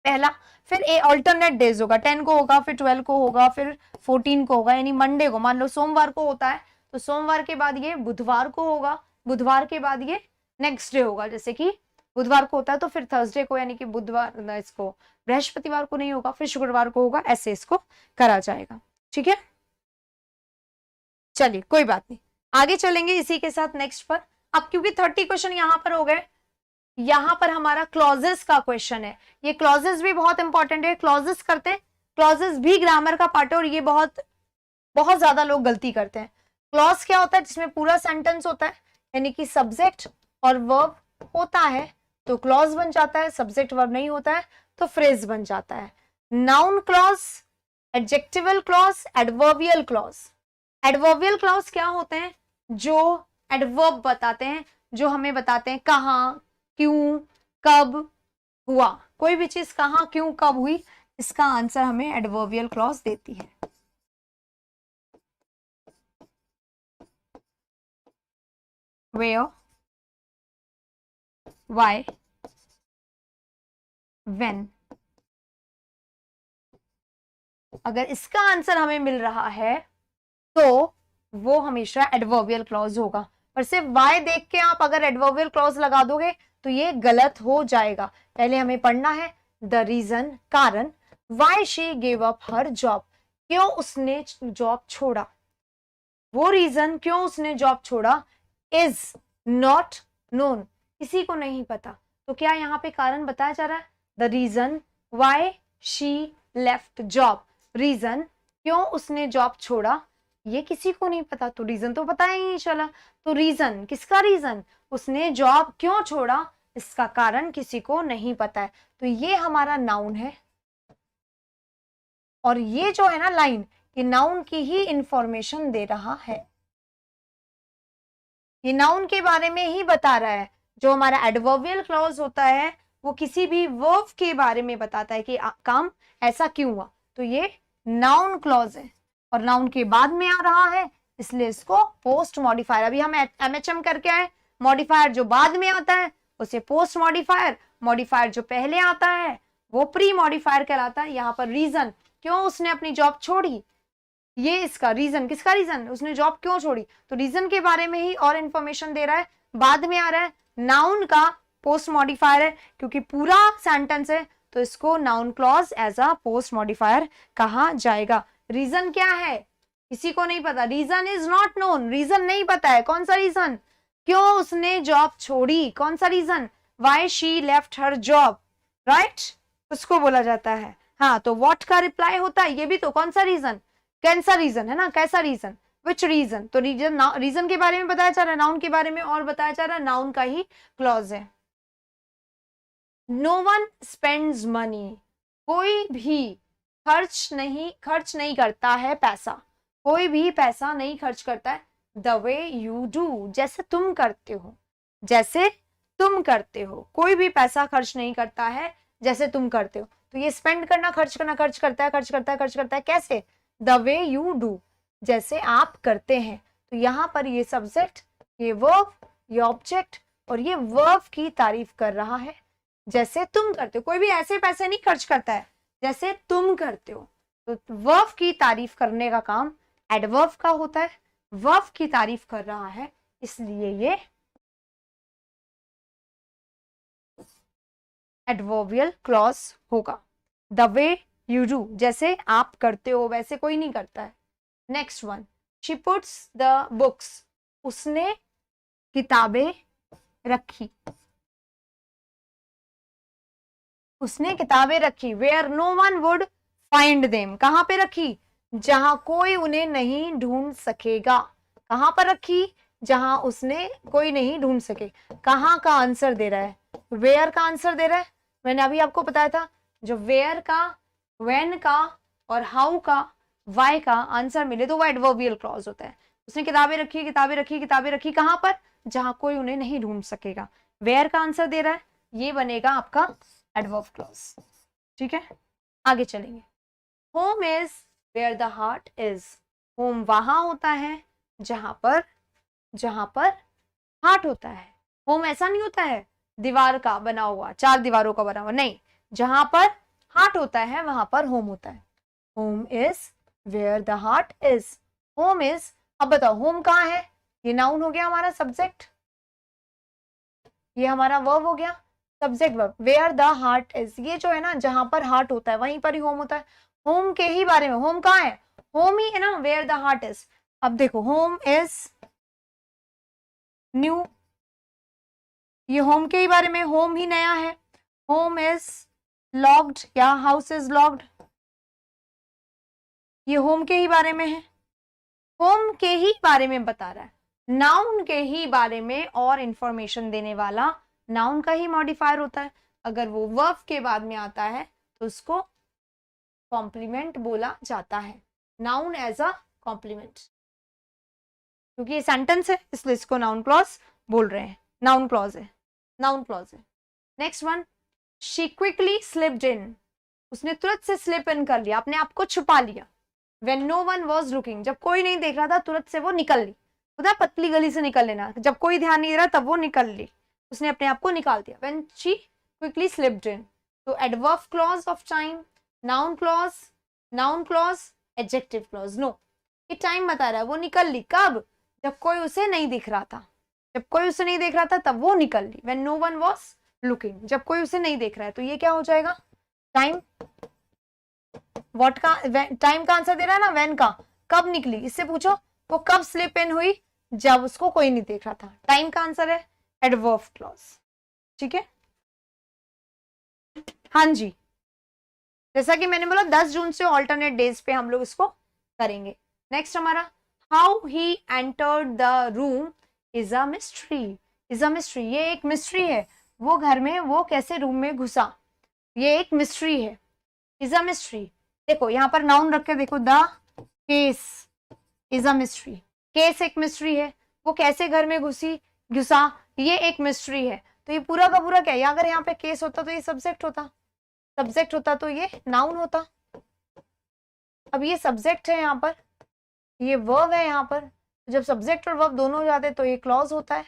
पहला, फिर ऑल्टरनेट डेज होगा, 10 को होगा, फिर 12 को होगा, फिर 14 को होगा, यानी मंडे को, मान लो सोमवार को होता है तो सोमवार के बाद ये बुधवार को होगा, बुधवार के बाद ये नेक्स्ट डे होगा, जैसे कि बुधवार को होता है तो फिर थर्सडे को, यानी कि बुधवार, इसको बृहस्पतिवार को नहीं होगा, फिर शुक्रवार को होगा, ऐसे इसको करा जाएगा। ठीक है, चलिए कोई बात नहीं, आगे चलेंगे इसी के साथ नेक्स्ट पर। अब क्योंकि 30 क्वेश्चन यहाँ पर हो गए, यहाँ पर हमारा क्लॉजेस का क्वेश्चन है। ये क्लॉजेस भी बहुत इंपॉर्टेंट है, क्लॉजेस करते हैं, क्लॉजेस भी ग्रामर का पार्ट है, और ये बहुत बहुत ज्यादा लोग गलती करते हैं। क्लॉज क्या होता है? जिसमें पूरा सेंटेंस होता है, यानी कि सब्जेक्ट और वर्ब होता है तो क्लॉज बन जाता है, सब्जेक्ट वर्ब नहीं होता है तो फ्रेज बन जाता है। Noun clause, adjectival clause, adverbial clause. Adverbial clause क्या होते हैं? जो एडवर्ब बताते हैं, जो हमें बताते हैं कहाँ, क्यों, कब हुआ। कोई भी चीज कहाँ, क्यों, कब हुई, इसका आंसर हमें एडवर्बियल क्लॉज देती है। Where, why, when। अगर इसका आंसर हमें मिल रहा है तो वो हमेशा एडवर्बियल क्लॉज होगा। पर सिर्फ वाई देख के आप अगर एडवर्बियल क्लॉज लगा दोगे तो ये गलत हो जाएगा। पहले हमें पढ़ना है द रीजन, कारण, why she give up her job, क्यों उसने जॉब छोड़ा। वो रीजन क्यों उसने जॉब छोड़ा इज नॉट नोन, किसी को नहीं पता। तो क्या यहाँ पे कारण बताया जा रहा है? The reason why she left job, reason क्यों उसने जॉब छोड़ा, ये किसी को नहीं पता। तो रीजन तो पता ही नहीं चला। तो रीजन, किसका रीजन? उसने जॉब क्यों छोड़ा, इसका कारण किसी को नहीं पता है। तो ये हमारा नाउन है। और ये जो है ना लाइन, ये नाउन की ही इंफॉर्मेशन दे रहा है। ये नाउन के बारे में ही बता रहा है। जो हमारा एडवर्बियल क्लॉज होता है वो किसी भी वर्ब के बारे में बताता है कि काम ऐसा क्यों हुआ। तो ये नाउन क्लॉज है और नाउन के बाद में आ रहा है, इसलिए इसको पोस्ट मॉडिफायर। अभी हम एमएचएम करके आए, मॉडिफायर जो बाद में आता है उसे पोस्ट मॉडिफायर, मॉडिफायर जो पहले आता है वो प्री मॉडिफायर कहलाता है। यहाँ पर रीजन क्यों उसने अपनी जॉब छोड़ी, ये इसका रीजन, किसका रीजन, उसने जॉब क्यों छोड़ी। तो रीजन के बारे में ही और इंफॉर्मेशन दे रहा है। बाद में आ रहा है नाउन का पोस्ट मॉडिफायर है, क्योंकि पूरा सेंटेंस है तो इसको noun clause as a post modifier कहा जाएगा। रीजन क्या है किसी को नहीं पता, reason is not known, reason नहीं पता है। कौन सा रीजन? क्यों उसने जॉब छोड़ी। कौन सा reason? Why she left her job, right, उसको बोला जाता है। हाँ, तो व्हाट का रिप्लाई होता है, ये भी तो कौन सा रीजन, कैसा रीजन है ना, कैसा रीजन, विच रीजन। तो रीजन के बारे में बताया जा रहा है, नाउन के बारे में और बताया जा रहा है, नाउन का ही क्लॉज है। नो वन स्पेंड्स मनी, कोई भी खर्च नहीं करता है पैसा, कोई भी पैसा नहीं खर्च करता है। द वे यू डू, जैसे तुम करते हो, जैसे तुम करते हो, कोई भी पैसा खर्च नहीं करता है जैसे तुम करते हो। तो ये स्पेंड करना, खर्च करना, खर्च करता है, खर्च करता है, खर्च करता है, कैसे? द वे यू डू, जैसे आप करते हैं। तो यहाँ पर ये सब्जेक्ट, ये वर्ब, ये ऑब्जेक्ट और ये वर्ब की तारीफ कर रहा है। जैसे तुम करते हो, कोई भी ऐसे पैसे नहीं खर्च करता है जैसे तुम करते हो। तो वर्ब की तारीफ करने का काम एडवर्ब का होता है, वर्ब की तारीफ कर रहा है, इसलिए ये एडवर्बियल क्लॉज होगा। द वे यू डू, जैसे आप करते हो वैसे कोई नहीं करता है। Next one, she puts the books, उसने किताबें रखी, उसने किताबें रखी। Where no one would find them, कहां पे रखी? जहां कोई उन्हें नहीं ढूंढ सकेगा। कहां पर रखी? जहां उसने कोई नहीं ढूंढ सके। कहां का आंसर दे रहा है? वेयर का आंसर दे रहा है। मैंने अभी आपको बताया था जो वेयर का, व्हेन का और हाउ का, वाई का आंसर मिले तो वो एडवर्बियल क्लॉज होता है। उसने किताबें रखी, किताबें रखी, किताबें रखी, कहां पर? जहां कोई उन्हें नहीं ढूंढ सकेगा। वेयर का आंसर दे रहा है, ये बनेगा आपका एडवर्ब क्लॉज। ठीक है, आगे चलेंगे। Home is where the heart is, home वहां होता है जहां पर हार्ट होता है। होम ऐसा नहीं होता है दीवार का बना हुआ, चार दीवारों का बना हुआ, नहीं, जहां पर हार्ट होता है वहां पर होम होता है। Home is where the heart is, home is. अब बताओ होम कहाँ है? ये नाउन हो गया हमारा सब्जेक्ट, ये हमारा वर्ब हो गया subject verb. Where the heart is, ये जो है ना जहां पर हार्ट होता है वहीं पर ही होम होता है। होम के ही बारे में, होम कहाँ है? होम ही है ना, वेयर द हार्ट इज। अब देखो होम इज न्यू, ये होम के ही बारे में, होम ही नया है। होम इज लॉक्ड या हाउस इज लॉक्ड, ये होम के ही बारे में है, होम के ही बारे में बता रहा है। नाउन के ही बारे में और इंफॉर्मेशन देने वाला नाउन का ही मॉडिफायर होता है। अगर वो वर्ब के बाद में आता है तो उसको कॉम्प्लीमेंट बोला जाता है, नाउन एज अ कॉम्प्लीमेंट, क्योंकि ये सेंटेंस है इसलिए इसको नाउन क्लॉज बोल रहे हैं, नाउन क्लॉज है, नाउन क्लॉज है। Next one, she quickly slipped in, उसने तुरंत से स्लिप इन कर लिया, अपने आप को छुपा लिया। When no one was looking, जब कोई नहीं देख रहा था तुरंत से वो निकल ली, खुदा पतली गली से निकल लेना, जब कोई ध्यान नहीं दे रहा तब वो निकल ली, उसने अपने आप को निकाल दिया। When she quickly slipped in, तो adverb clause of time, noun clause, adjective clause, no, ये टाइम बता रहा है, वो निकल ली कब, जब कोई उसे नहीं दिख रहा था, जब कोई उसे नहीं देख रहा था तब वो निकल ली। When no one was looking, जब कोई उसे नहीं देख रहा है, तो ये क्या हो जाएगा, टाइम। व्हाट का, टाइम का आंसर दे रहा है ना, व्हेन का, कब निकली, इससे पूछो वो कब स्लिप इन हुई, जब उसको कोई नहीं देख रहा था। टाइम का आंसर है एडवर्ब क्लॉज, ठीक है। हाँ जी, जैसा कि मैंने बोला 10 जून से ऑल्टरनेट डेज पे हम लोग इसको करेंगे। नेक्स्ट हमारा, how he entered the room is a mystery, is a mystery, ये एक मिस्ट्री है, वो घर में वो कैसे रूम में घुसा, ये एक मिस्ट्री है, इज अ मिस्ट्री। देखो यहाँ पर नाउन रख के देखो, the case is a mystery, case एक मिस्ट्री है, वो कैसे घर में घुसा ये एक मिस्ट्री है, तो ये पूरा का पूरा क्या है, अगर यहाँ पे केस होता तो ये सब्जेक्ट होता, सब्जेक्ट होता तो ये नाउन होता। अब ये सब्जेक्ट है यहाँ पर, ये वर्ब है यहाँ पर, जब सब्जेक्ट और वर्ब दोनों हो जाते तो ये क्लॉज होता है,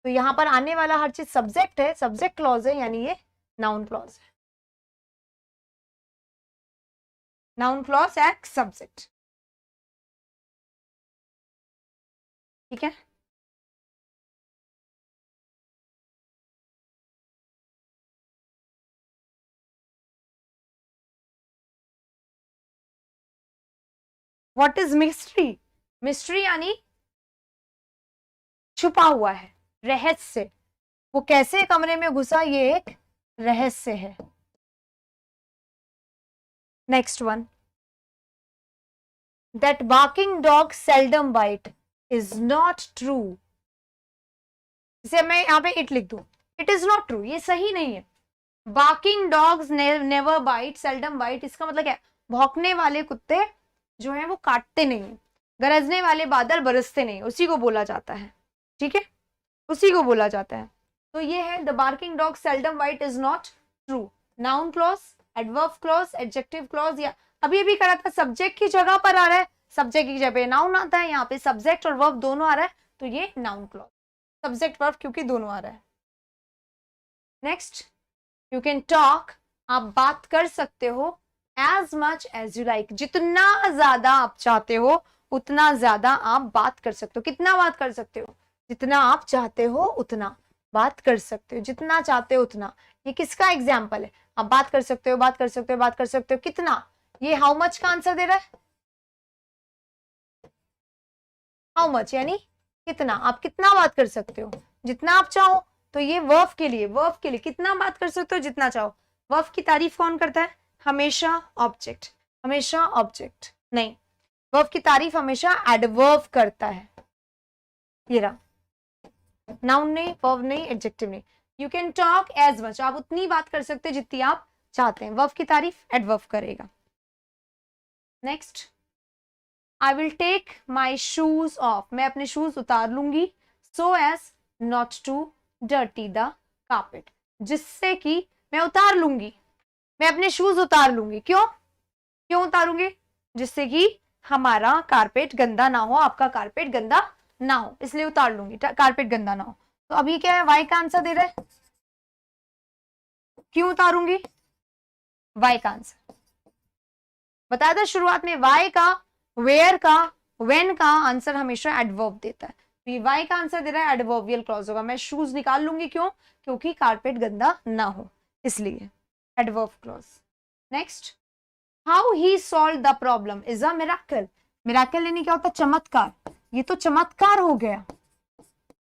तो यहाँ पर आने वाला हर चीज सब्जेक्ट है, सब्जेक्ट क्लॉज है, यानी ये नाउन क्लॉज है, नाउन क्लॉज एट सब्जेक्ट, ठीक है। व्हाट इज मिस्ट्री, मिस्ट्री यानी छुपा हुआ है, रहस्य, वो कैसे कमरे में घुसा ये एक रहस्य है। Next one, that barking dog seldom bite is not true, इसे मैं यहाँ पे इट लिख दूं, इट इज नॉट ट्रू, ये सही नहीं है। Barking dogs never bite, seldom bite, इसका मतलब क्या है, भौंकने वाले कुत्ते जो है वो काटते नहीं, गरजने वाले बादल बरसते नहीं, उसी को बोला जाता है, ठीक है, उसी को बोला जाता है। तो ये है the barking dog seldom bite is not true, noun clause, adverb clause, adjective clause, या अभी अभी करा था सब्जेक्ट की जगह पर आ रहा है, सब्जेक्ट की जगह पे नाउन आता है, यहाँ पे सब्जेक्ट और वर्ब दोनों आ रहा है, तो ये नाउन क्लॉज, सब्जेक्ट वर्ब क्योंकि दोनों आ रहा है। नेक्स्ट, यू कैन टॉक, आप बात कर सकते हो, as much as you like, जितना ज्यादा आप चाहते हो उतना ज्यादा आप बात कर सकते हो, कितना बात कर सकते हो, जितना आप चाहते हो उतना बात कर सकते हो, जितना चाहते हो उतना, ये किसका एग्जाम्पल है, आप बात कर सकते हो, बात कर सकते हो, बात कर सकते हो, कितना, ये हाउ मच का आंसर दे रहा है, हाउ मच यानी कितना, आप कितना बात कर सकते हो, जितना आप चाहो, तो ये वर्ब के लिए, वर्ब के लिए कितना बात कर सकते हो, जितना चाहो। वर्ब की तारीफ कौन करता है, हमेशा ऑब्जेक्ट, हमेशा ऑब्जेक्ट नहीं, वर्ब की तारीफ हमेशा एडवर्ब करता है, ये रहा, नाउन नहीं, वर्ब नहीं, एडजेक्टिव नहीं। You can talk as much, आप उतनी बात कर सकते हैं जितनी आप चाहते हैं, वर्ब की तारीफ एडवर्ब करेगा। Next, I will take my shoes off, मैं अपने शूज उतार लूंगी, so as not to dirty the carpet, जिससे कि मैं उतार लूंगी, मैं अपने शूज उतार लूंगी, क्यों क्यों उतारूंगी, जिससे कि हमारा कारपेट गंदा ना हो, आपका कारपेट गंदा ना हो, इसलिए उतार लूंगी, कारपेट गंदा ना हो। तो अभी क्या है, वाई का आंसर दे रहे हैं, क्यों उतारूंगी, वाई का आंसर बताया था शुरुआत में, वाई का, वेयर का, व्हेन का आंसर हमेशा एडवर्ब देता है, तो ये वाई का आंसर दे रहा है, एडवर्बियल क्लॉज होगा, मैं शूज निकाल लूंगी, क्यों, क्योंकि कारपेट गंदा ना हो, इसलिए adverb clause. Next, how he solve the problem is a miracle, miracle यानी क्या होता है, चमत्कार, ये तो चमत्कार हो गया,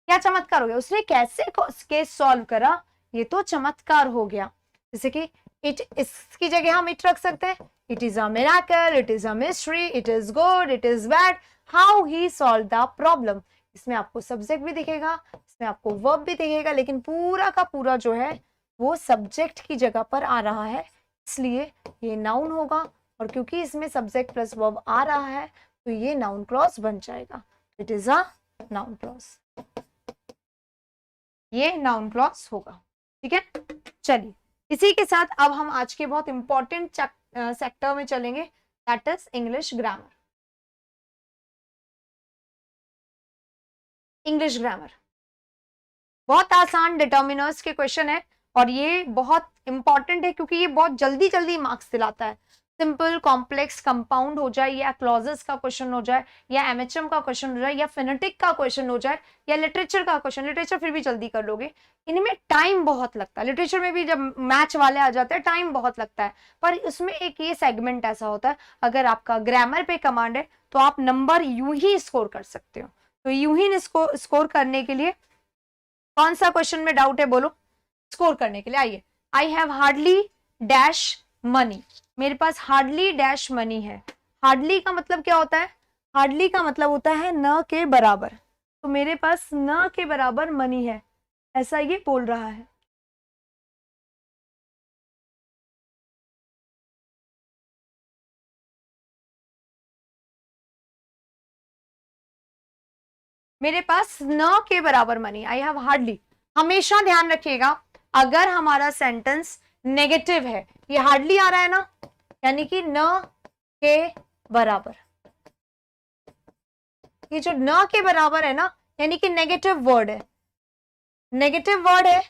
क्या चमत्कार हो गया, उसने कैसे केस सॉल्व करा, ये तो चमत्कार हो गया, जैसे कि इट, इसकी जगह हम इट रख सकते हैं, it is a miracle, it is a mystery, it is good, it is bad, how he solve the problem, इसमें आपको सब्जेक्ट भी दिखेगा, इसमें आपको वर्ब भी दिखेगा, लेकिन पूरा का पूरा जो है वो सब्जेक्ट की जगह पर आ रहा है, इसलिए ये नाउन होगा, और क्योंकि इसमें सब्जेक्ट प्लस वर्ब आ रहा है तो ये नाउन क्लॉज बन जाएगा। It is a noun clause, ये नाउन क्लॉज होगा। ठीक है, चलिए इसी के साथ अब हम आज के बहुत इंपॉर्टेंट सेक्टर में चलेंगे, that is English grammar. English grammar बहुत आसान डिटर्मिनर्स के क्वेश्चन है, और ये बहुत इंपॉर्टेंट है क्योंकि ये बहुत जल्दी जल्दी मार्क्स दिलाता है। सिंपल, कॉम्प्लेक्स, कंपाउंड हो जाए, या क्लॉजेस का क्वेश्चन हो जाए, या एमएचएम का क्वेश्चन हो जाए, या फिनेटिक का क्वेश्चन हो जाए, या लिटरेचर का क्वेश्चन। लिटरेचर फिर भी जल्दी कर लोगे, इनमें टाइम बहुत लगता है। लिटरेचर में भी जब मैच वाले आ जाते हैं टाइम बहुत लगता है, पर उसमें एक ये सेगमेंट ऐसा होता है, अगर आपका ग्रामर पे कमांड है तो आप नंबर यूं ही स्कोर कर सकते हो। तो यूं ही स्कोर करने के लिए कौन सा क्वेश्चन में डाउट है बोलो, स्कोर करने के लिए आइए। I have hardly dash money, मेरे पास हार्डली डैश मनी है। हार्डली का मतलब क्या होता है? हार्डली का मतलब होता है न के बराबर, तो मेरे पास न के बराबर मनी है, ऐसा ये बोल रहा है। मेरे पास न के बराबर मनी, आई हैव हार्डली। हमेशा ध्यान रखिएगा अगर हमारा सेंटेंस नेगेटिव है, ये हार्डली आ रहा है ना, यानी कि न के बराबर, ये जो न के बराबर है ना, यानी कि नेगेटिव वर्ड है, नेगेटिव वर्ड है,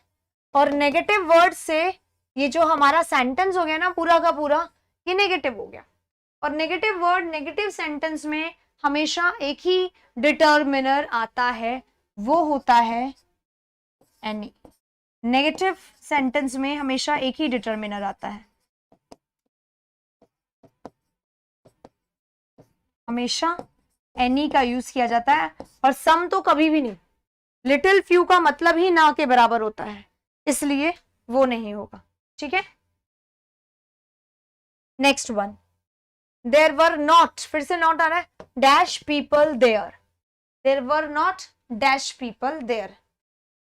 और नेगेटिव वर्ड से ये जो हमारा सेंटेंस हो गया ना पूरा का पूरा, ये नेगेटिव हो गया। और नेगेटिव वर्ड नेगेटिव सेंटेंस में हमेशा एक ही डिटर्मिनर आता है, वो होता है एनी। नेगेटिव सेंटेंस में हमेशा एक ही डिटर्मिनर आता है, हमेशा एनी का यूज किया जाता है, और सम तो कभी भी नहीं। लिटिल फ्यू का मतलब ही ना के बराबर होता है, इसलिए वो नहीं होगा। ठीक है, next one, there were not, फिर से नॉट आ रहा है, dash people there. There were not dash people there,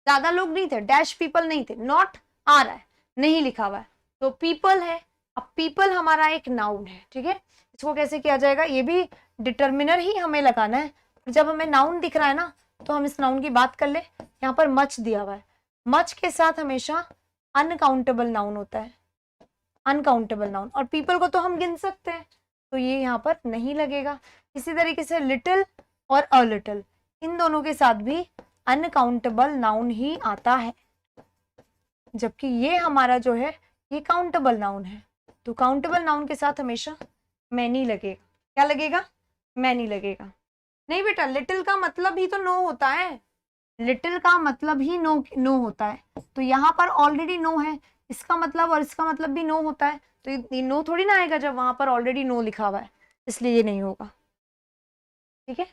ज्यादा लोग नहीं थे, डैश पीपल नहीं थे, नॉट आ रहा है, नहीं लिखा हुआ है, तो पीपल है। अब पीपल हमारा एक नाउन है, ठीक है, इसको कैसे किया जाएगा, ये भी डिटर्मिनर ही हमें लगाना है। जब हमें नाउन दिख रहा है ना, तो हम इस नाउन की बात कर ले। यहाँ पर मच दिया हुआ है, मच के साथ हमेशा अनकाउंटेबल नाउन होता है, अनकाउंटेबल नाउन, और पीपल को तो हम गिन सकते हैं, तो ये यहाँ पर नहीं लगेगा। इसी तरीके से लिटिल और अ लिटिल, इन दोनों के साथ भी अनकाउंटेबल नाउन ही आता है, जबकि ये हमारा जो है ये काउंटेबल नाउन है। तो काउंटेबल नाउन के साथ हमेशा मैनी लगेगा। क्या लगेगा? मैनी लगेगा। नहीं बेटा, लिटिल का मतलब ही तो नो होता है, लिटिल का मतलब ही नो होता है, तो यहाँ पर ऑलरेडी नो है, इसका मतलब और इसका मतलब भी नो होता है, तो ये नो थोड़ी ना आएगा जब वहां पर ऑलरेडी नो लिखा हुआ है, इसलिए ये नहीं होगा। ठीक है,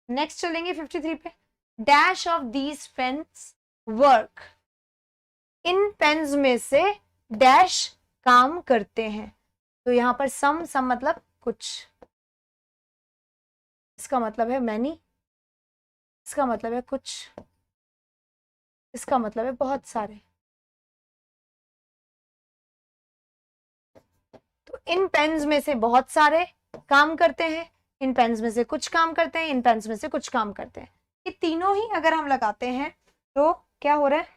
नेक्स्ट चलेंगे 53 पे। Dash of these pens work, इन पेन्स में से डैश काम करते हैं, तो यहाँ पर सम मतलब कुछ, इसका मतलब है मैनी, इसका मतलब है कुछ, इसका मतलब है बहुत सारे। तो इन पेन्स में से बहुत सारे काम करते हैं, इन पेन्स में से कुछ काम करते हैं, इन पेन्स में से कुछ काम करते हैं। ये तीनों ही अगर हम लगाते हैं तो क्या हो रहा है,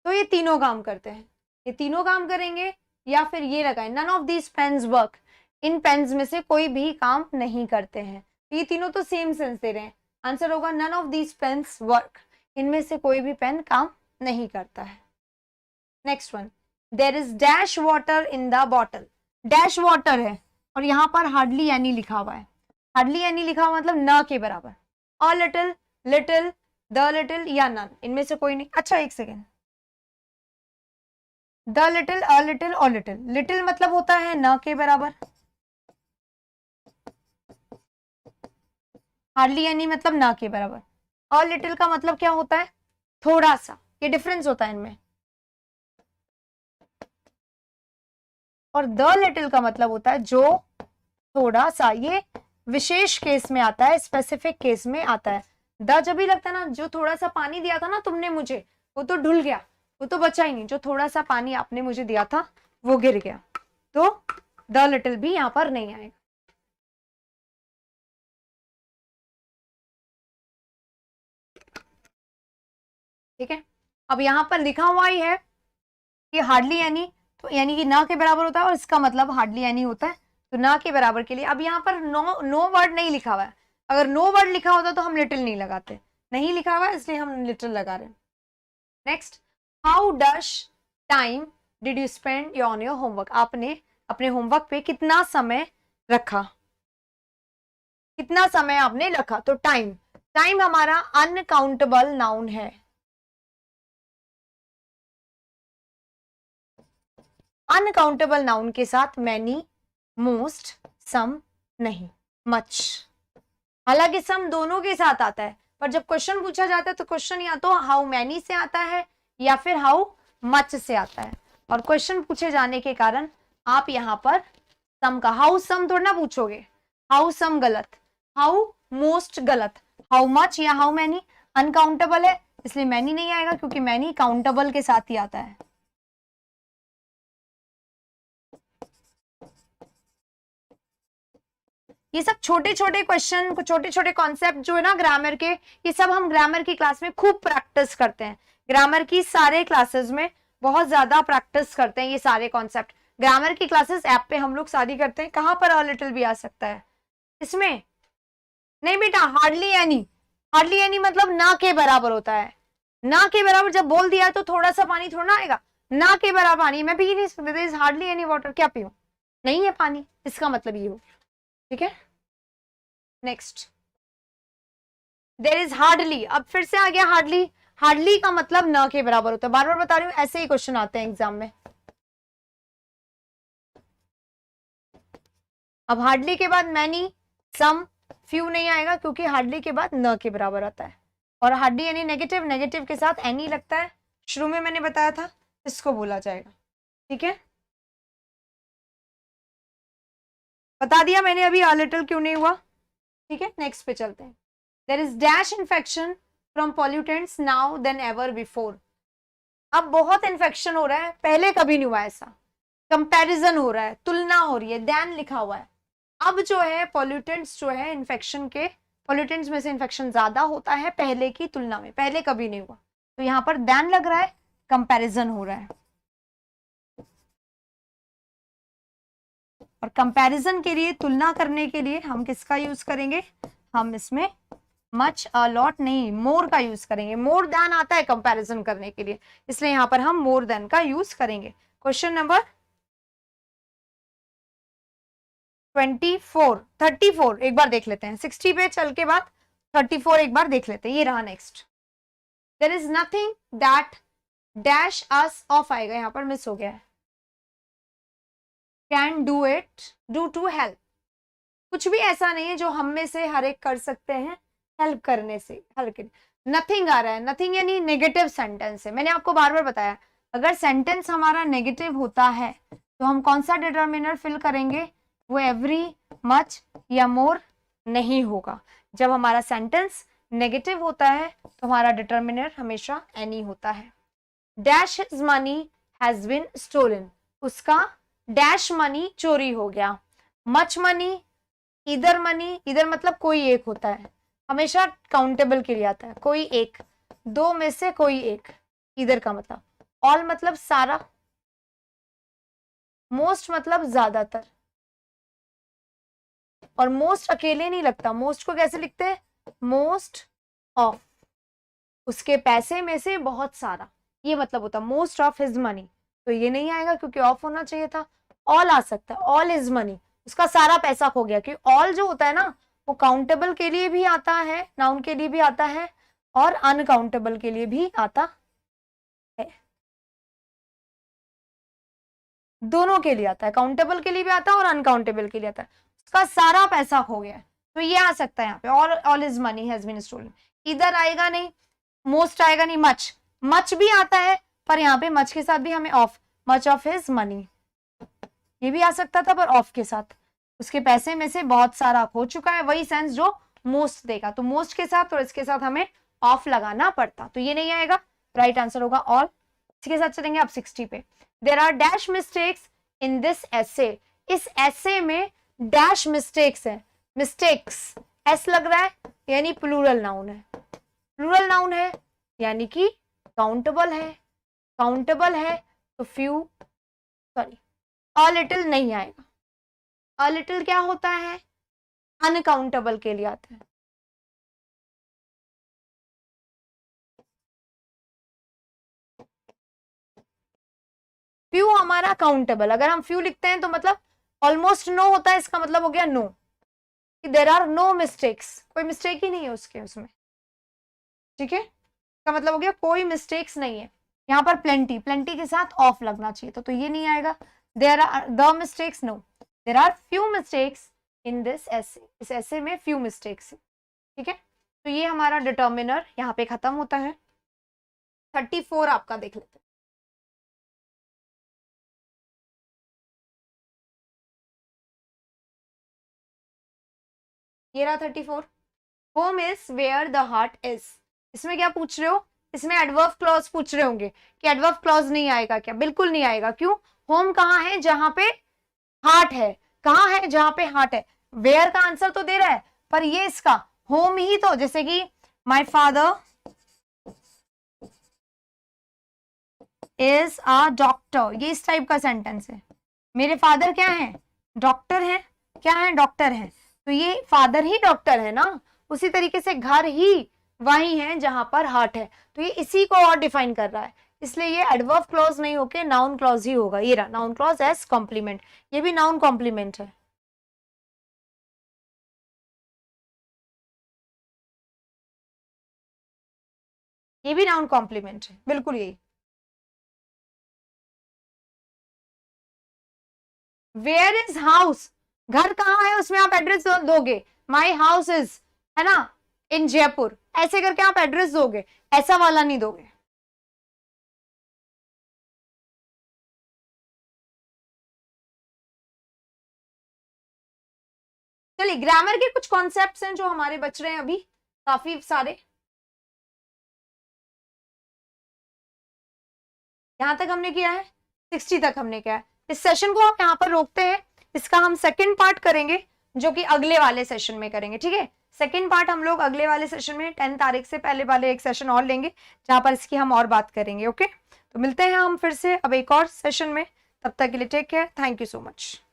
तो ये तीनों काम करते हैं, ये तीनों काम करेंगे, या फिर ये लगाए none of these pens work, इन पेन्स में से कोई भी काम नहीं करते हैं। ये तीनों तो सेम सेंस दे रहे हैं, आंसर होगा none of these pens work, इनमें से कोई भी पेन काम नहीं करता है। Next one, there is dash water in the bottle, dash water है और यहाँ पर हार्डली एनी लिखा हुआ है, हार्डली एनी लिखा हुआ मतलब न के बराबर, a little, little, the little या नन, इनमें से कोई नहीं। अच्छा एक second, the little, a little और लिटिल, लिटिल मतलब होता है न के बराबर, हार्डली एनी मतलब ना के बराबर, और लिटिल का मतलब क्या होता है, थोड़ा सा, ये डिफरेंस होता है इनमें, और द लिटिल का मतलब होता है जो थोड़ा सा, ये विशेष केस में आता है, स्पेसिफिक केस में आता है। द जब भी लगता है ना, जो थोड़ा सा पानी दिया था ना तुमने मुझे, वो तो ढुल गया, वो तो बचा ही नहीं, जो थोड़ा सा पानी आपने मुझे दिया था वो गिर गया, तो द लिटिल भी यहाँ पर नहीं आएगा। ठीक है, अब यहाँ पर लिखा हुआ ही है कि हार्डली एनी, तो यानी कि ना के बराबर होता है, और इसका मतलब हार्डली एनी होता है, तो ना के बराबर के लिए अब यहाँ पर नो वर्ड नहीं लिखा हुआ है। अगर नो वर्ड लिखा होता तो हम लिटिल नहीं लगाते, नहीं लिखा हुआ है इसलिए हम लिटिल लगा रहे हैं। Next, how dash time did you spend on your homework, आपने अपने होमवर्क पे कितना समय रखा, कितना समय आपने रखा, तो टाइम, टाइम हमारा अनकाउंटेबल नाउन है। अनकाउंटेबल नाउन के साथ मैनी, मोस्ट, सम नहीं, मच। हालांकि सम दोनों के साथ आता है, पर जब क्वेश्चन पूछा जाता है तो क्वेश्चन या तो हाउ मैनी से आता है या फिर हाउ मच से आता है, और क्वेश्चन पूछे जाने के कारण आप यहाँ पर सम का, हाउ सम थोड़ा ना पूछोगे, हाउ सम गलत, हाउ मोस्ट गलत, हाउ मच या हाउ मैनी अनकाउंटेबल है, इसलिए मैनी नहीं आएगा क्योंकि मैनी काउंटेबल के साथ ही आता है। ये सब छोटे छोटे क्वेश्चन, छोटे छोटे कॉन्सेप्ट जो है ना ग्रामर के, ये सब हम ग्रामर की क्लास में खूब प्रैक्टिस करते हैं। ग्रामर की सारे क्लासेस में बहुत ज्यादा प्रैक्टिस करते हैं ये सारे कॉन्सेप्ट। ग्रामर की क्लासेस ऐप पे हम लोग सारी करते हैं। कहाँ पर अ लिटिल भी आ सकता है इसमें? नहीं बेटा, हार्डली एनी, हार्डली एनी मतलब ना के बराबर होता है। ना के बराबर जब बोल दिया तो थोड़ा सा पानी थोड़ा ना आएगा, ना के बराबर पानी मैं पी नहीं सकती, हार्डली एनी वाटर, क्या पीऊं, नहीं है पानी, इसका मतलब ये हो। ठीक है, नेक्स्ट, देयर इज हार्डली, अब फिर से आ गया हार्डली। हार्डली का मतलब ना के बराबर होता है, बार बार बता रही हूँ, ऐसे ही क्वेश्चन आते हैं एग्जाम में। अब हार्डली के बाद मैनी, सम, फ्यू नहीं आएगा क्योंकि हार्डली के बाद न के बराबर आता है, और हार्डली यानी नेगेटिव, नेगेटिव के साथ एनी लगता है, शुरू में मैंने बताया था, इसको बोला जाएगा। ठीक है, बता दिया मैंने अभी अ लिटिल क्यों नहीं हुआ। ठीक है, नेक्स्ट पे चलते हैं। There is dash infection from pollutants now than ever before, अब बहुत इन्फेक्शन हो रहा है, पहले कभी नहीं हुआ ऐसा, कंपैरिजन हो रहा है, तुलना हो रही है, देन लिखा हुआ है। अब जो है पॉल्यूटेंट्स जो है इन्फेक्शन के, पॉल्यूटेंट्स में से इन्फेक्शन ज्यादा होता है पहले की तुलना में, पहले कभी नहीं हुआ, तो यहाँ पर देन लग रहा है, कंपैरिजन हो रहा है। और कंपैरिजन के लिए, तुलना करने के लिए हम किसका यूज करेंगे, हम इसमें मच, अ लॉट नहीं, मोर का यूज करेंगे। मोर देन आता है कंपैरिजन करने के लिए, इसलिए यहाँ पर हम मोर देन का यूज करेंगे। क्वेश्चन नंबर 24, 34 एक बार देख लेते हैं, 60 पे चल के बाद 34 एक बार देख लेते हैं। ये रहा next, there is nothing that dash us, off आएगा, यहाँ पर मिस हो गया है, can do it, do to help, कुछ भी ऐसा नहीं है जो हम में से हर एक कर सकते हैं हेल्प करने से, हेल्प करने। नथिंग आ रहा है, नथिंग यानी नेगेटिव सेंटेंस है, मैंने आपको बार बार बताया, अगर सेंटेंस हमारा नेगेटिव होता है तो हम कौन सा डिटर्मिनर फिल करेंगे, वो एवरी, मच या मोर नहीं होगा। जब हमारा सेंटेंस नेगेटिव होता है तो हमारा डिटर्मिनर हमेशा एनी होता है। Dash his money has been stolen, उसका डैश मनी चोरी हो गया। मच मनी, इधर मनी, इधर मतलब कोई एक होता है, हमेशा काउंटेबल के लिए आता है, कोई एक, दो में से कोई एक, इधर का मतलब, ऑल मतलब सारा, मोस्ट मतलब ज्यादातर, और मोस्ट अकेले नहीं लगता, मोस्ट को कैसे लिखते हैं, मोस्ट ऑफ, उसके पैसे में से बहुत सारा, ये मतलब होता है मोस्ट ऑफ हिज मनी, तो ये नहीं आएगा क्योंकि ऑफ होना चाहिए था। ऑल आ सकता है, ऑल इज मनी, उसका सारा पैसा खो गया, क्योंकि ऑल जो होता है ना वो काउंटेबल के लिए भी आता है, नाउन के लिए भी आता है, और अनकाउंटेबल के लिए भी आता है, दोनों के लिए आता है, काउंटेबल के लिए भी आता है और अनकाउंटेबल के लिए आता है, उसका सारा पैसा खो गया, तो ये आ सकता है यहाँ पे, all his money has been stolen. इधर आएगा नहीं, मोस्ट आएगा नहीं, मच, मच भी आता है पर यहाँ पे मच के साथ भी हमें of, much of his money, ये भी आ सकता था पर ऑफ के साथ, उसके पैसे में से बहुत सारा खो चुका है, वही सेंस जो मोस्ट देगा, तो मोस्ट के साथ और इसके साथ हमें ऑफ लगाना पड़ता, तो ये नहीं आएगा, राइट आंसर होगा ऑल। इसके साथ चलेंगे अब 60 पे। There are dash mistakes in this essay, इस एसे में डैश मिस्टेक्स है, मिस्टेक्स एस लग रहा है यानी प्लूरल नाउन है, प्लूरल नाउन है यानी कि काउंटेबल है, काउंटेबल है तो फ्यू, सॉरी अ लिटिल नहीं आएगा, अ लिटिल क्या होता है, अनकाउंटेबल के लिए आता है। फ्यू हमारा काउंटेबल, अगर हम फ्यू लिखते हैं तो मतलब ऑलमोस्ट नो होता है, इसका मतलब हो गया नो, कि देयर आर नो मिस्टेक्स, कोई मिस्टेक ही नहीं है उसके उसमें, ठीक है, इसका मतलब हो गया कोई मिस्टेक्स नहीं है। यहाँ पर प्लेंटी, प्लेंटी के साथ ऑफ लगना चाहिए तो ये नहीं आएगा। There are the mistakes, no, there are few mistakes in this essay, इस एसे में फ्यू मिस्टेक्स, ठीक है। तो ये हमारा डिटर्मिनर यहाँ पे खत्म होता है। 34 आपका देख लेते हैं। ये रहा 34। Home is where the heart is, इसमें क्या पूछ रहे हो, इसमें एडवर्ब क्लॉज पूछ रहे होंगे कि एडवर्ब क्लॉज नहीं आएगा क्या, बिल्कुल नहीं आएगा। क्यों, होम कहाँ है, जहां पे हार्ट है, कहाँ है, जहां पे हार्ट है। वेयर का आंसर तो दे रहा है पर ये इसका होम ही तो, जैसे कि my father is a doctor, ये इस टाइप का सेंटेंस है। मेरे फादर क्या है, डॉक्टर है, क्या है, डॉक्टर है, तो ये फादर ही डॉक्टर है ना। उसी तरीके से घर ही वही है जहां पर हार्ट है, तो ये इसी को और डिफाइन कर रहा है, इसलिए ये एडवर्ब क्लॉज नहीं होके नाउन क्लॉज ही होगा। ये रहा नाउन क्लॉज एज कॉम्प्लीमेंट, ये भी नाउन कॉम्प्लीमेंट है। ये भी नाउन कॉम्प्लीमेंट है, बिल्कुल यही। वेयर इज हाउस, घर कहाँ है उसमें आप एड्रेस दोगे, माई हाउस इज, है ना, इन जयपुर, ऐसे करके आप एड्रेस दोगे, ऐसा वाला नहीं दोगे। चलिए ग्रामर के कुछ कॉन्सेप्ट्स हैं जो हमारे बच रहे हैं अभी काफी सारे। यहां तक हमने किया है, 60 तक हमने किया है। इस सेशन को हम यहाँ पर रोकते हैं, इसका हम सेकंड पार्ट करेंगे जो कि अगले वाले सेशन में करेंगे, ठीक है। सेकंड पार्ट हम लोग अगले वाले सेशन में 10 तारीख से पहले वाले एक सेशन और लेंगे जहां पर इसकी हम और बात करेंगे। ओके, तो मिलते हैं हम फिर से अब एक और सेशन में, तब तक के लिए take care, thank you so much.